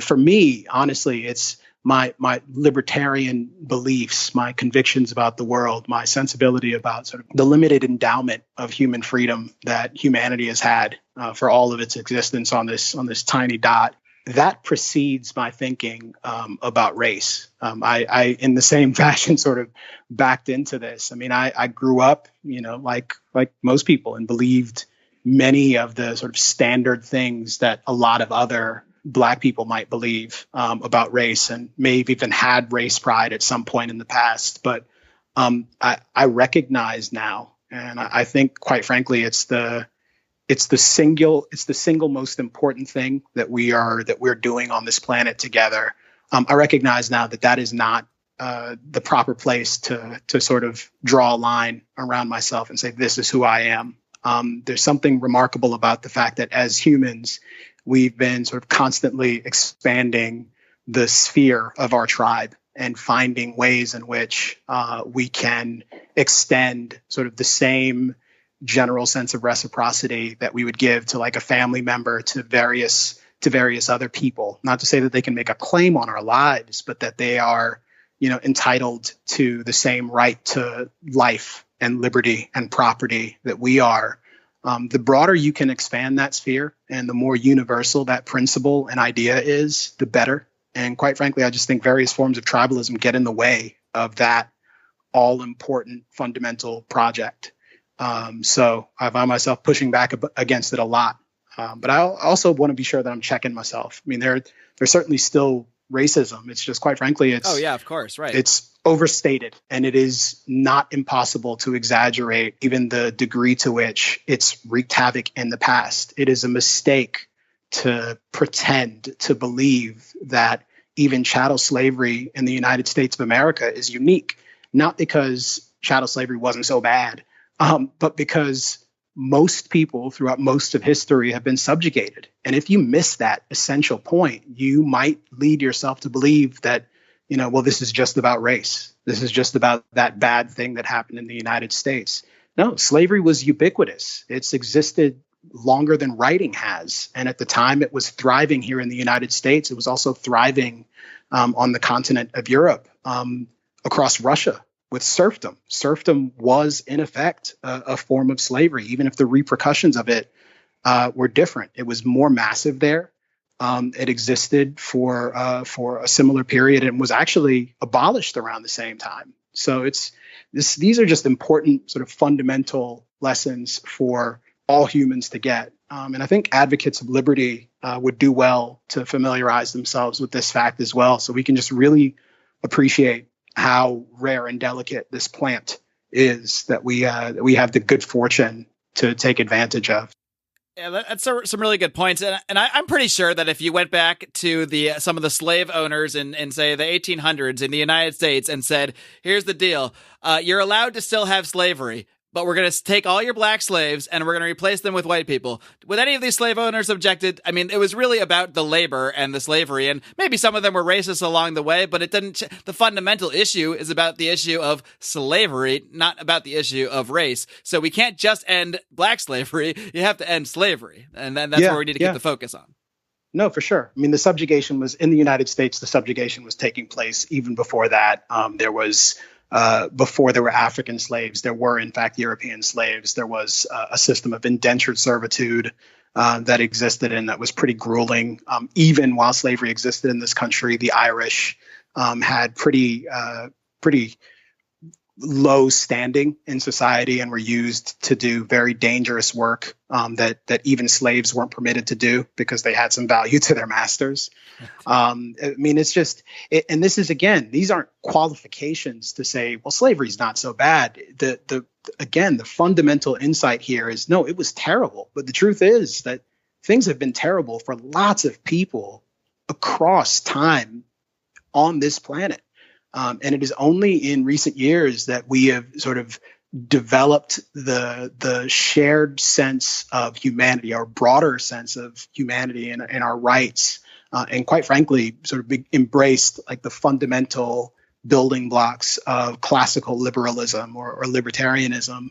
for me, honestly, it's my libertarian beliefs, my convictions about the world, my sensibility about sort of the limited endowment of human freedom that humanity has had for all of its existence on this tiny dot. That precedes my thinking about race. I, in the same fashion, sort of backed into this. I mean, I grew up, like most people, and believed many of the sort of standard things that a lot of other Black people might believe about race, and may have even had race pride at some point in the past. But I recognize now, and I think, quite frankly, it's the single most important thing that we're doing on this planet together. I recognize now that is not the proper place to sort of draw a line around myself and say, this is who I am. There's something remarkable about the fact that as humans, we've been sort of constantly expanding the sphere of our tribe and finding ways in which we can extend sort of the same general sense of reciprocity that we would give to like a family member to various other people. Not to say that they can make a claim on our lives, but that they are, entitled to the same right to life and liberty and property that we are. The broader you can expand that sphere and the more universal that principle and idea is, the better. And quite frankly, I just think various forms of tribalism get in the way of that all-important fundamental project. So I find myself pushing back against it a lot. But I also want to be sure that I'm checking myself. I mean, there's certainly still racism. It's just, quite frankly, oh yeah, of course, right. It's overstated, and it is not impossible to exaggerate even the degree to which it's wreaked havoc in the past. It is a mistake to pretend to believe that even chattel slavery in the United States of America is unique, not because chattel slavery wasn't so bad, but because most people throughout most of history have been subjugated. And if you miss that essential point, you might lead yourself to believe that, well, this is just about race. This is just about that bad thing that happened in the United States. No, slavery was ubiquitous. It's existed longer than writing has. And at the time it was thriving here in the United States, it was also thriving on the continent of Europe, across Russia. With serfdom. Serfdom was, in effect, a form of slavery, even if the repercussions of it were different. It was more massive there. It existed for a similar period and was actually abolished around the same time. So these are just important sort of fundamental lessons for all humans to get. And I think advocates of liberty would do well to familiarize themselves with this fact as well, so we can just really appreciate how rare and delicate this plant is that we have the good fortune to take advantage of. Yeah, that's some really good points, and I'm pretty sure that if you went back to some of the slave owners in say the 1800s in the United States and said, "Here's the deal: you're allowed to still have slavery, but we're going to take all your black slaves and we're going to replace them with white people." Would any of these slave owners objected? I mean, it was really about the labor and the slavery, and maybe some of them were racist along the way, but it didn't. The fundamental issue is about the issue of slavery, not about the issue of race. So we can't just end black slavery. You have to end slavery. And then that's where we need to keep the focus on. No, for sure. I mean, the subjugation was in the United States. The subjugation was taking place even before that. Before there were African slaves, there were, in fact, European slaves. There was a system of indentured servitude that existed and that was pretty grueling. Even while slavery existed in this country, the Irish had pretty low standing in society and were used to do very dangerous work that even slaves weren't permitted to do because they had some value to their masters. I mean, it's just, and this is, again, these aren't qualifications to say, well, slavery's not so bad. Again, the fundamental insight here is, no, it was terrible. But the truth is that things have been terrible for lots of people across time on this planet. And it is only in recent years that we have sort of developed the shared sense of humanity, our broader sense of humanity and our rights, and quite frankly, sort of embraced like the fundamental building blocks of classical liberalism or libertarianism.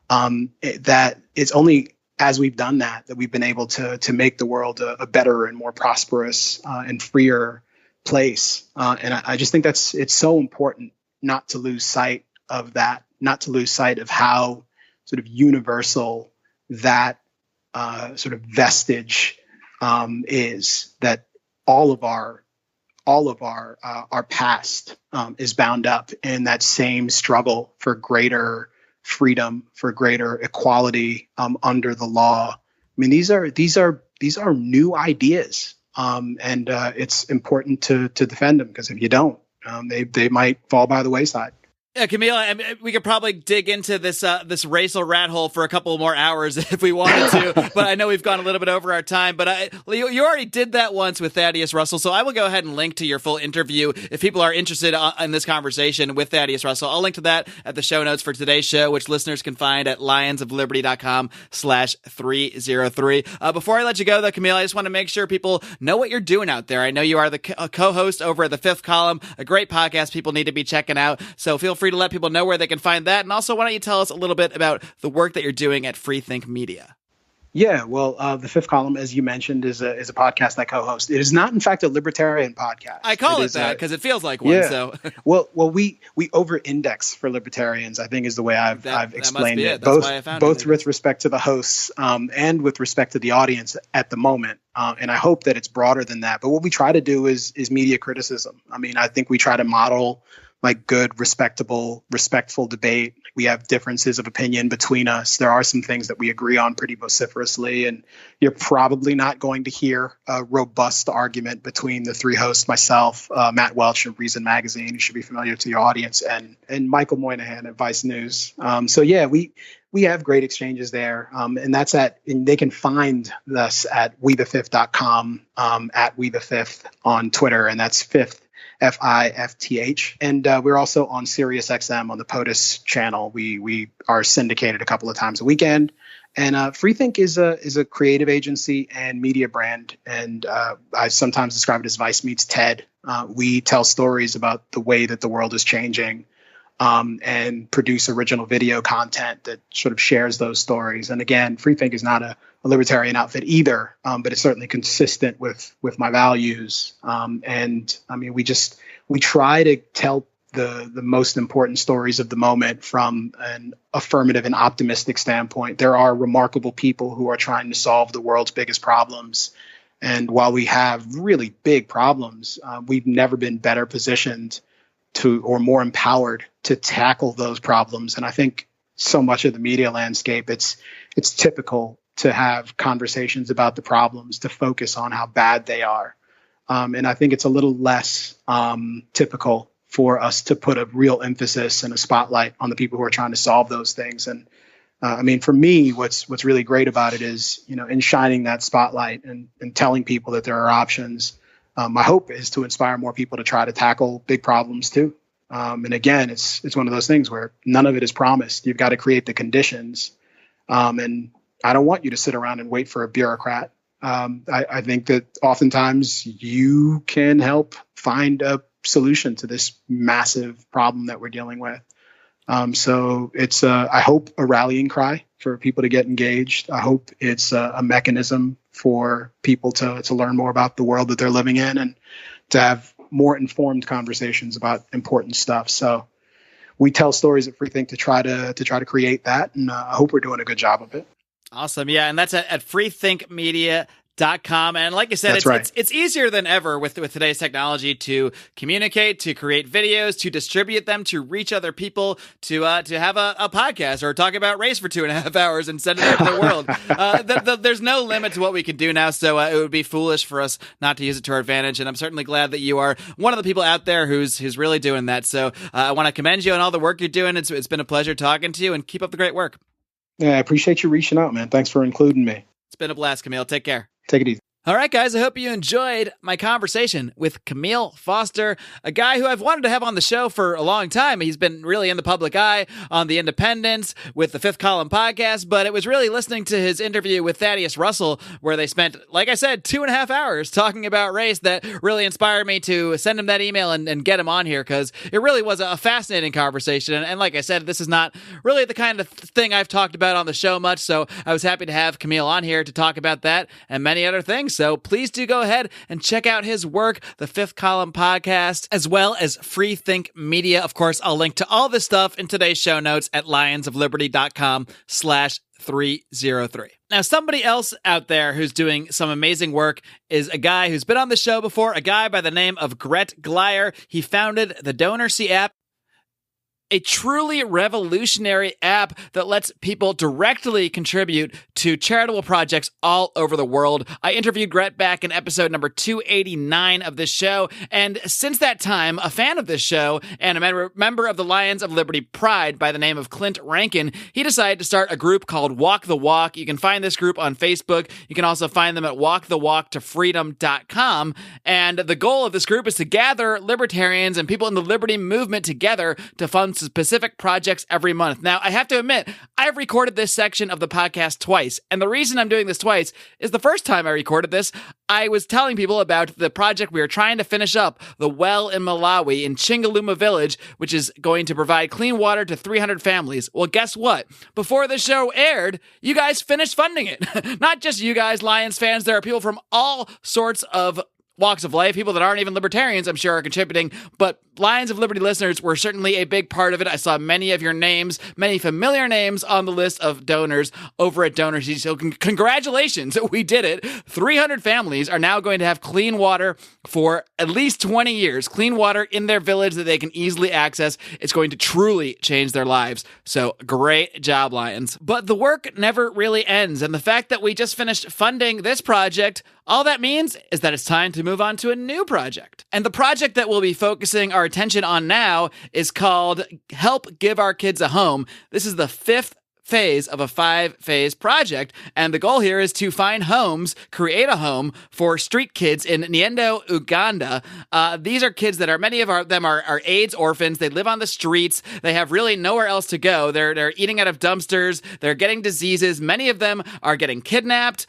That it's only as we've done that we've been able to make the world a better and more prosperous and freer place. And I just think it's so important not to lose sight of that, not to lose sight of how sort of universal that sort of vestige is, that all of our past is bound up in that same struggle for greater freedom, for greater equality under the law. I mean, these are new ideas, and it's important to defend them, because if you don't, they might fall by the wayside. Yeah, Kmele, we could probably dig into this racial rat hole for a couple more hours if we wanted to, but I know we've gone a little bit over our time. But you already did that once with Thaddeus Russell, so I will go ahead and link to your full interview if people are interested in this conversation with Thaddeus Russell. I'll link to that at the show notes for today's show, which listeners can find at lionsofliberty.com/303. Before I let you go, though, Kmele, I just want to make sure people know what you're doing out there. I know you are the co-host over at the Fifth Column, a great podcast people need to be checking out, so feel free to let people know where they can find that. And also, why don't you tell us a little bit about the work that you're doing at Freethink Media? Yeah, well, the Fifth Column, as you mentioned, is a podcast I co-host. It is not, in fact, a libertarian podcast. I call it that because it feels like one. Yeah. So, well, we over-index for libertarians, I think, is the way I've explained it. Both with respect to the hosts and with respect to the audience at the moment. And I hope that it's broader than that. But what we try to do is media criticism. I mean, I think we try to model like good, respectful debate. We have differences of opinion between us. There are some things that we agree on pretty vociferously, and you're probably not going to hear a robust argument between the three hosts, myself, Matt Welch of Reason Magazine, who should be familiar to your audience, and Michael Moynihan at Vice News. So yeah, we have great exchanges there, and they can find us at wethefifth.com, at wethefifth on Twitter, and that's fifth. FIFTH. And we're also on Sirius XM on the POTUS channel. We are syndicated a couple of times a weekend. And Freethink is a creative agency and media brand. And I sometimes describe it as Vice meets TED. We tell stories about the way that the world is changing, and produce original video content that sort of shares those stories. And again, Freethink is not a libertarian outfit either, but it's certainly consistent with my values. And I mean, we try to tell the most important stories of the moment from an affirmative and optimistic standpoint. There are remarkable people who are trying to solve the world's biggest problems. And while we have really big problems, we've never been better positioned or more empowered to tackle those problems. And I think so much of the media landscape, it's typical to have conversations about the problems, to focus on how bad they are. And I think it's a little less typical for us to put a real emphasis and a spotlight on the people who are trying to solve those things. And I mean, for me, what's really great about it is, in shining that spotlight and telling people that there are options, my hope is to inspire more people to try to tackle big problems too. And again, it's one of those things where none of it is promised. You've got to create the conditions. And I don't want you to sit around and wait for a bureaucrat. I think that oftentimes you can help find a solution to this massive problem that we're dealing with. So it's, I hope, a rallying cry for people to get engaged. I hope it's a mechanism for people to learn more about the world that they're living in and to have more informed conversations about important stuff. So we tell stories at Freethink to try to create that, and I hope we're doing a good job of it. Awesome. Yeah. And that's at freethinkmedia.com. And like I said, it's easier than ever with today's technology to communicate, to create videos, to distribute them, to reach other people, to have a podcast or talk about race for 2.5 hours and send it out to the world. There's no limit to what we can do now. So it would be foolish for us not to use it to our advantage. And I'm certainly glad that you are one of the people out there who's really doing that. So I want to commend you on all the work you're doing. It's been a pleasure talking to you, and keep up the great work. Yeah, I appreciate you reaching out, man. Thanks for including me. It's been a blast, Kmele. Take care. Take it easy. All right, guys, I hope you enjoyed my conversation with Kmele Foster, a guy who I've wanted to have on the show for a long time. He's been really in the public eye on The Independents with the Fifth Column podcast, but it was really listening to his interview with Thaddeus Russell, where they spent, like I said, 2.5 hours talking about race, that really inspired me to send him that email and get him on here, because it really was a fascinating conversation. And like I said, this is not really the kind of thing I've talked about on the show much, so I was happy to have Kmele on here to talk about that and many other things. So please do go ahead and check out his work, the Fifth Column Podcast, as well as Free Think Media. Of course, I'll link to all this stuff in today's show notes at lionsofliberty.com/303. Now, somebody else out there who's doing some amazing work is a guy who's been on the show before, a guy by the name of Gret Glyer. He founded the DonorSee app, a truly revolutionary app that lets people directly contribute to charitable projects all over the world. I interviewed Gret back in episode number 289 of this show, and since that time, a fan of this show and a member of the Lions of Liberty Pride by the name of Clint Rankin, he decided to start a group called Walk the Walk. You can find this group on Facebook. You can also find them at walkthewalktofreedom.com, and the goal of this group is to gather libertarians and people in the liberty movement together to fund specific projects every month. Now, I have to admit, I've recorded this section of the podcast twice, and the reason I'm doing this twice is the first time I recorded this, I was telling people about the project we are trying to finish up, the well in Malawi in Chingaluma Village, which is going to provide clean water to 300 families. Well, guess what? Before the show aired, you guys finished funding it. Not just you guys, Lions fans, there are people from all sorts of walks of life. People that aren't even libertarians, I'm sure, are contributing, but Lions of Liberty listeners were certainly a big part of it. I saw many of your names, many familiar names on the list of donors over at DonorSee. So congratulations, we did it. 300 families are now going to have clean water for at least 20 years. Clean water in their village that they can easily access. It's going to truly change their lives. So great job, Lions. But the work never really ends. And the fact that we just finished funding this project, all that means is that it's time to move on to a new project. And the project that we'll be focusing our attention on now is called Help Give Our Kids a Home. This is the fifth phase of a 5-phase project, and the goal here is to find homes, create a home for street kids in Nyendo, Uganda. These are kids that many of them are AIDS orphans. They live on the streets. They have really nowhere else to go. They're eating out of dumpsters. They're getting diseases. Many of them are getting kidnapped,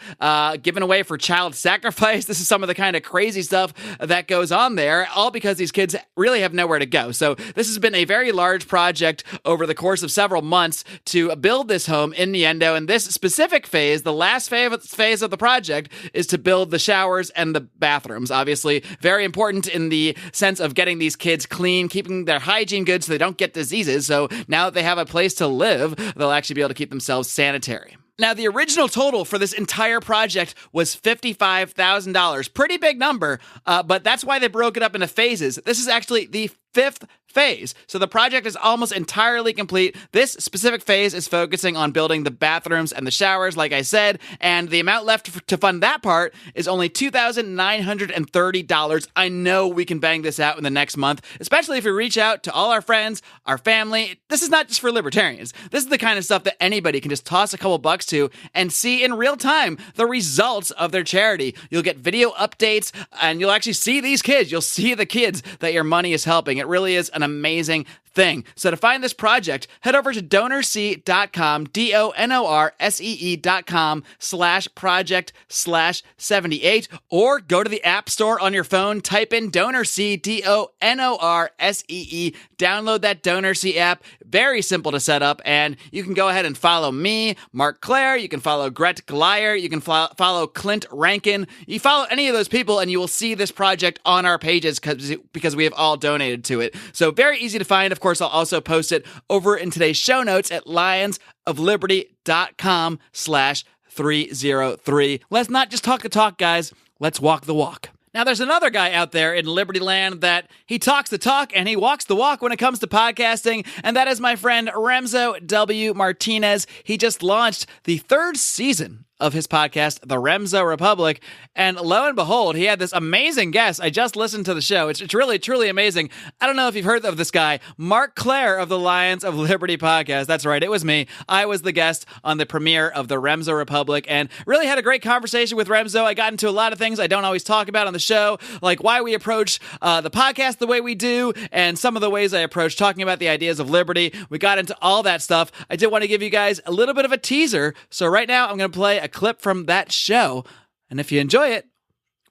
given away for child sacrifice. This is some of the kind of crazy stuff that goes on there, all because these kids really have nowhere to go. So this has been a very large project over the course of several months to build this home in Nyendo, and this specific phase, the last phase of the project, is to build the showers and the bathrooms. Obviously, very important in the sense of getting these kids clean, keeping their hygiene good so they don't get diseases. So now that they have a place to live, they'll actually be able to keep themselves sanitary. Now, the original total for this entire project was $55,000. Pretty big number, but that's why they broke it up into phases. This is actually the fifth phase. So the project is almost entirely complete. This specific phase is focusing on building the bathrooms and the showers, like I said, and the amount left to fund that part is only $2,930. I know we can bang this out in the next month, especially if we reach out to all our friends, our family. This is not just for libertarians. This is the kind of stuff that anybody can just toss a couple bucks to and see in real time the results of their charity. You'll get video updates, and you'll actually see these kids. You'll see the kids that your money is helping. It really is an amazing thing. So to find this project, head over to DonorSee.com, DonorSee.com/project/78, or go to the App Store on your phone, type in DonorSee, DonorSee, download that DonorSee app. Very simple to set up, and you can go ahead and follow me, Mark Claire, you can follow Gret Glyer, you can follow Clint Rankin. You follow any of those people, and you will see this project on our pages because we have all donated to it. So very easy to find. Of course, I'll also post it over in today's show notes at lionsofliberty.com/303. Let's not just talk the talk, guys. Let's walk the walk. Now, there's another guy out there in Liberty Land that he talks the talk and he walks the walk when it comes to podcasting, and that is my friend Remzo W. Martinez. He just launched the 3rd season of his podcast, The Remzo Republic, and lo and behold, he had this amazing guest. I just listened to the show. It's really, truly amazing. I don't know if you've heard of this guy, Mark Claire of the Lions of Liberty podcast. That's right, it was me. I was the guest on the premiere of The Remzo Republic, and really had a great conversation with Remzo. I got into a lot of things I don't always talk about on the show, like why we approach the podcast the way we do, and some of the ways I approach talking about the ideas of liberty. We got into all that stuff. I did want to give you guys a little bit of a teaser, so right now I'm going to play a clip from that show, and if you enjoy it,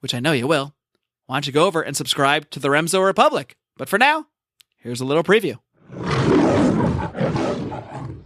which I know you will, why don't you go over and subscribe to the Remzo Republic? But for now, here's a little preview.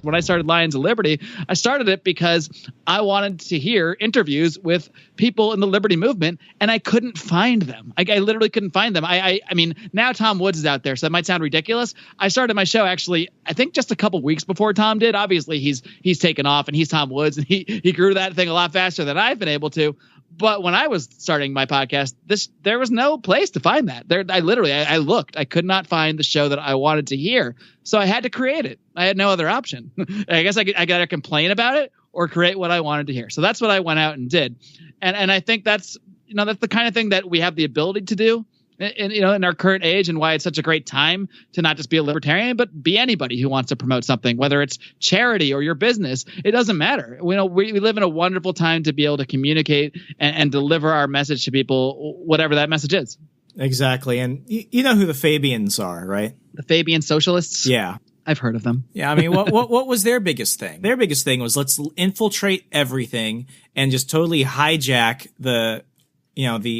When I started Lions of Liberty, I started it because I wanted to hear interviews with people in the liberty movement, and I couldn't find them. I literally couldn't find them. I mean, now Tom Woods is out there, so that might sound ridiculous. I started my show actually, I think just a couple weeks before Tom did. Obviously, he's taken off, and he's Tom Woods, and he grew that thing a lot faster than I've been able to. But when I was starting my podcast, there was no place to find that. I looked. I could not find the show that I wanted to hear. So I had to create it. I had no other option. I guess I got to complain about it or create what I wanted to hear. So that's what I went out and did. And I think that's the kind of thing that we have the ability to do in our current age, and why it's such a great time to not just be a libertarian, but be anybody who wants to promote something, whether it's charity or your business. It doesn't matter. We live in a wonderful time to be able to communicate and deliver our message to people, whatever that message is. Exactly. And you know who the Fabians are, right? The Fabian socialists? Yeah. I've heard of them. Yeah, I mean, what was their biggest thing? Their biggest thing was, let's infiltrate everything and just totally hijack the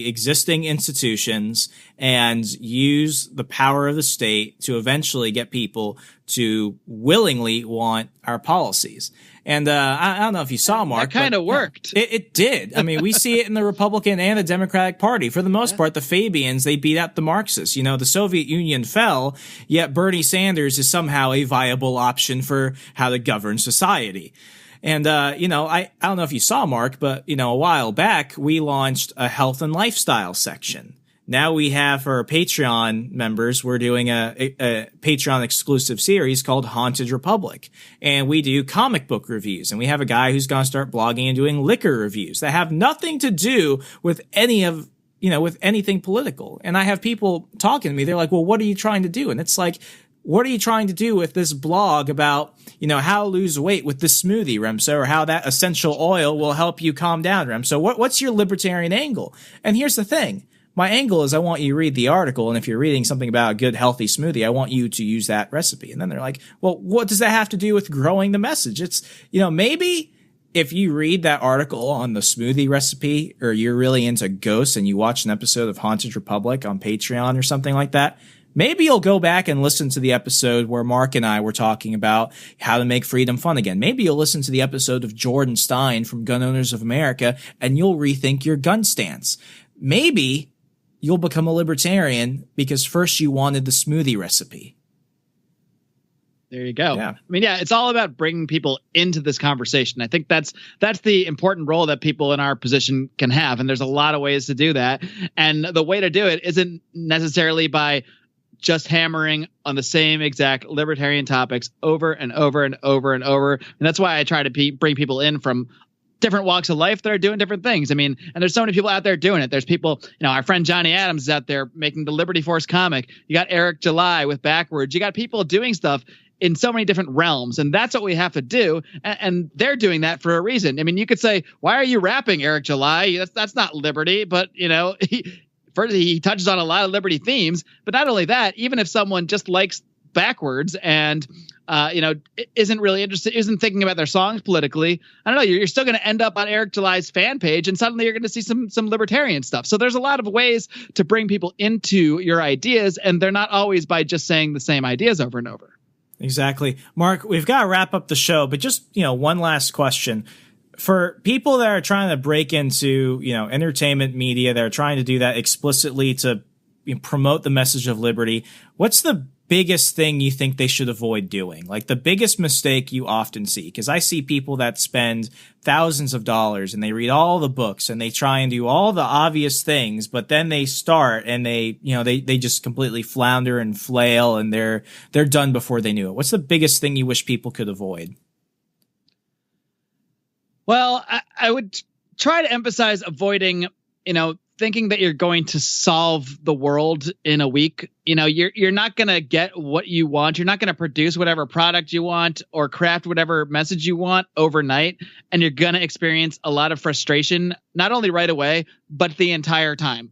existing institutions and use the power of the state to eventually get people to willingly want our policies. And I don't know if you saw, Mark. That kind of worked. It did. I mean, we see it in the Republican and the Democratic Party. For the most part, the Fabians, they beat out the Marxists. The Soviet Union fell, yet Bernie Sanders is somehow a viable option for how to govern society. And, I don't know if you saw, Mark, but, a while back, we launched a health and lifestyle section. Now we have, for our Patreon members, we're doing a Patreon exclusive series called Haunted Republic. And we do comic book reviews. And we have a guy who's going to start blogging and doing liquor reviews that have nothing to do with with anything political. And I have people talking to me. They're like, well, what are you trying to do? And it's like, what are you trying to do with this blog about, how to lose weight with this smoothie, Remso, or how that essential oil will help you calm down, Remso? What's your libertarian angle? And here's the thing. My angle is I want you to read the article, and if you're reading something about a good, healthy smoothie, I want you to use that recipe. And then they're like, well, what does that have to do with growing the message? It's, maybe if you read that article on the smoothie recipe, or you're really into ghosts and you watch an episode of Haunted Republic on Patreon or something like that, maybe you'll go back and listen to the episode where Mark and I were talking about how to make freedom fun again. Maybe you'll listen to the episode of Jordan Stein from Gun Owners of America, and you'll rethink your gun stance. Maybe you'll become a libertarian because first you wanted the smoothie recipe. There you go. Yeah. I mean, it's all about bringing people into this conversation. I think that's the important role that people in our position can have. And there's a lot of ways to do that. And the way to do it isn't necessarily by just hammering on the same exact libertarian topics over and over and over and over. And that's why I try to bring people in from different walks of life that are doing different things. I mean, and there's so many people out there doing it. There's people, our friend Johnny Adams is out there making the Liberty Force comic. You got Eric July with Backwards. You got people doing stuff in so many different realms. And that's what we have to do. And they're doing that for a reason. I mean, you could say, why are you rapping, Eric July? That's not liberty. But, he touches on a lot of liberty themes. But not only that, even if someone just likes Backwards and, isn't really interested, isn't thinking about their songs politically, I don't know, you're still going to end up on Eric July's fan page, and suddenly you're going to see some libertarian stuff. So there's a lot of ways to bring people into your ideas, and they're not always by just saying the same ideas over and over. Exactly. Mark, we've got to wrap up the show, but just, one last question. For people that are trying to break into, entertainment media, that are trying to do that explicitly to promote the message of liberty, what's the biggest thing you think they should avoid doing? Like the biggest mistake you often see? Because I see people that spend thousands of dollars and they read all the books and they try and do all the obvious things, but then they start and they just completely flounder and flail, and they're done before they knew it. What's the biggest thing you wish people could avoid? Well, I would try to emphasize avoiding, thinking that you're going to solve the world in a week. You're not going to get what you want. You're not going to produce whatever product you want or craft whatever message you want overnight. And you're going to experience a lot of frustration, not only right away, but the entire time.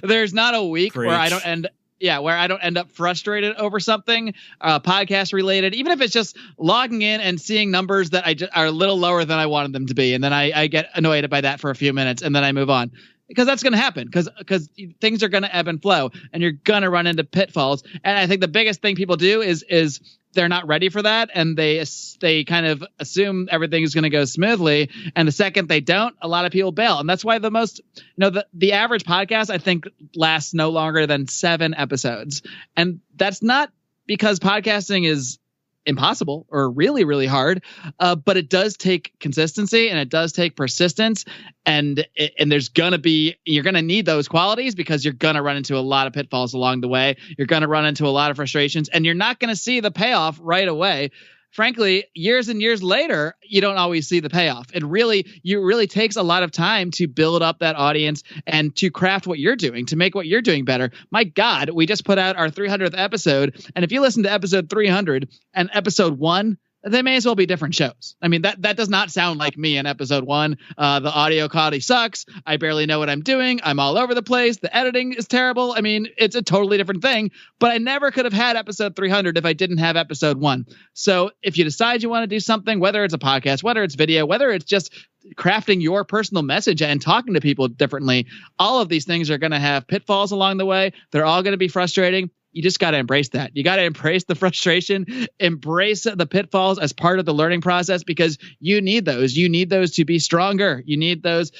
There's not a week where I don't end up frustrated over something podcast related, even if it's just logging in and seeing numbers that are a little lower than I wanted them to be. And then I get annoyed by that for a few minutes, and then I move on. Because that's going to happen, because things are going to ebb and flow, and you're going to run into pitfalls. And I think the biggest thing people do is they're not ready for that, and they kind of assume everything is going to go smoothly. And the second they don't, a lot of people bail. And that's why the average podcast, I think, lasts no longer than 7 episodes. And that's not because podcasting is impossible or really, really hard, but it does take consistency and it does take persistence, and you're gonna need those qualities, because you're gonna run into a lot of pitfalls along the way. You're gonna run into a lot of frustrations, and you're not gonna see the payoff right away. Frankly, years and years later, you don't always see the payoff. It really takes a lot of time to build up that audience and to craft what you're doing, to make what you're doing better. My God, we just put out our 300th episode. And if you listen to episode 300 and episode 1, they may as well be different shows. I mean, that does not sound like me in episode 1. The audio quality sucks. I barely know what I'm doing. I'm all over the place. The editing is terrible. I mean, it's a totally different thing, but I never could have had episode 300 if I didn't have episode 1. So if you decide you want to do something, whether it's a podcast, whether it's video, whether it's just crafting your personal message and talking to people differently, all of these things are going to have pitfalls along the way. They're all going to be frustrating. You just got to embrace that. You got to embrace the frustration, embrace the pitfalls as part of the learning process, because you need those. You need those to be stronger. You need those,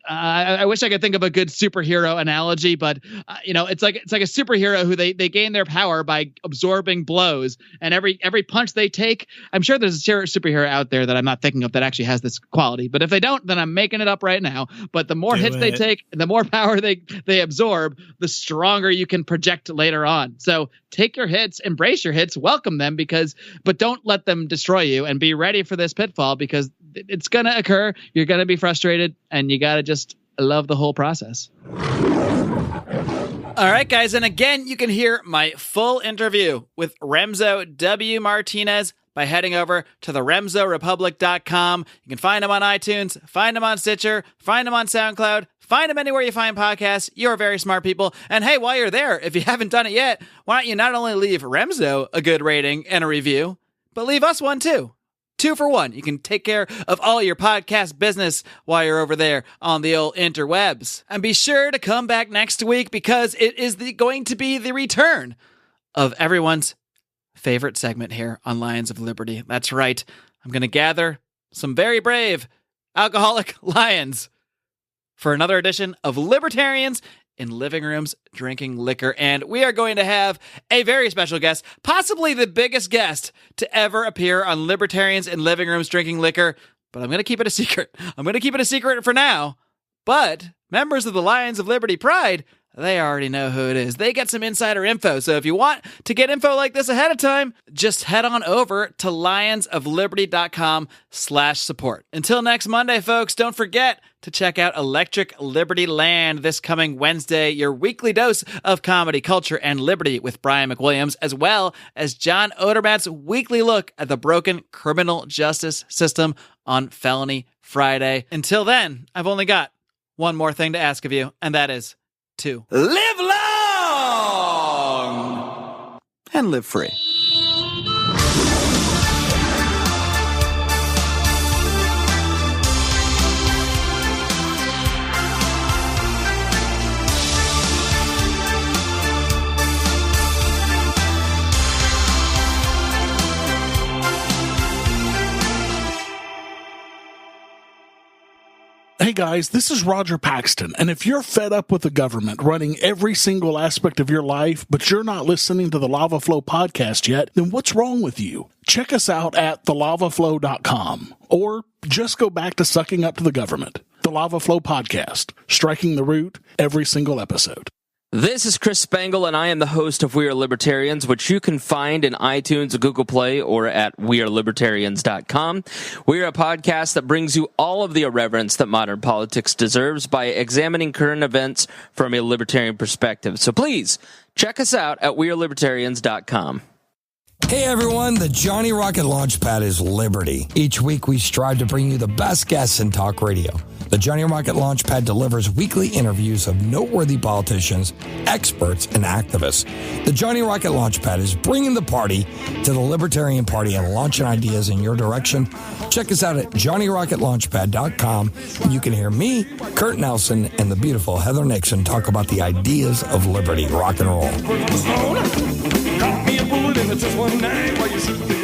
I wish I could think of a good superhero analogy, but it's like a superhero who they gain their power by absorbing blows, and every punch they take. I'm sure there's a superhero out there that I'm not thinking of that actually has this quality, but if they don't, then I'm making it up right now. But the more hits they take, and the more power they absorb, the stronger you can project later on. So take your hits, embrace your hits, welcome them, but don't let them destroy you, and be ready for this pitfall, because it's going to occur. You're going to be frustrated, and you got to just love the whole process. All right, guys. And again, you can hear my full interview with Remzo W. Martinez by heading over to theremzorepublic.com. You can find him on iTunes, find him on Stitcher, find him on SoundCloud, find him anywhere you find podcasts. You're very smart people. And hey, while you're there, if you haven't done it yet, why don't you not only leave Remzo a good rating and a review, but leave us one too. 2 for 1. You can take care of all your podcast business while you're over there on the old interwebs. And be sure to come back next week, because it is going to be the return of everyone's favorite segment here on Lions of Liberty. That's right. I'm going to gather some very brave alcoholic lions for another edition of Libertarians in Living Rooms Drinking Liquor. And we are going to have a very special guest, possibly the biggest guest to ever appear on Libertarians in Living Rooms Drinking Liquor. But I'm going to keep it a secret. I'm going to keep it a secret for now. But members of the Lions of Liberty Pride, they already know who it is. They get some insider info. So if you want to get info like this ahead of time, just head on over to lionsofliberty.com/support. Until next Monday, folks, don't forget to check out Electric Liberty Land this coming Wednesday, your weekly dose of comedy, culture, and liberty with Brian McWilliams, as well as John Odermatt's weekly look at the broken criminal justice system on Felony Friday. Until then, I've only got one more thing to ask of you, and that is to live long and live free. Hey guys, this is Roger Paxton, and if you're fed up with the government running every single aspect of your life, but you're not listening to the Lava Flow podcast yet, then what's wrong with you? Check us out at thelavaflow.com, or just go back to sucking up to the government. The Lava Flow podcast, striking the root every single episode. This is Chris Spangle, and I am the host of We Are Libertarians, which you can find in iTunes, Google Play, or at wearelibertarians.com. We are a podcast that brings you all of the irreverence that modern politics deserves by examining current events from a libertarian perspective. So please, check us out at wearelibertarians.com. Hey everyone, the Johnny Rocket Launchpad is Liberty. Each week we strive to bring you the best guests in talk radio. The Johnny Rocket Launchpad delivers weekly interviews of noteworthy politicians, experts, and activists. The Johnny Rocket Launchpad is bringing the party to the Libertarian Party and launching ideas in your direction. Check us out at johnnyrocketlaunchpad.com, and you can hear me, Kurt Nelson, and the beautiful Heather Nixon talk about the ideas of liberty, rock and roll. It's just one name. Why you shouldn't be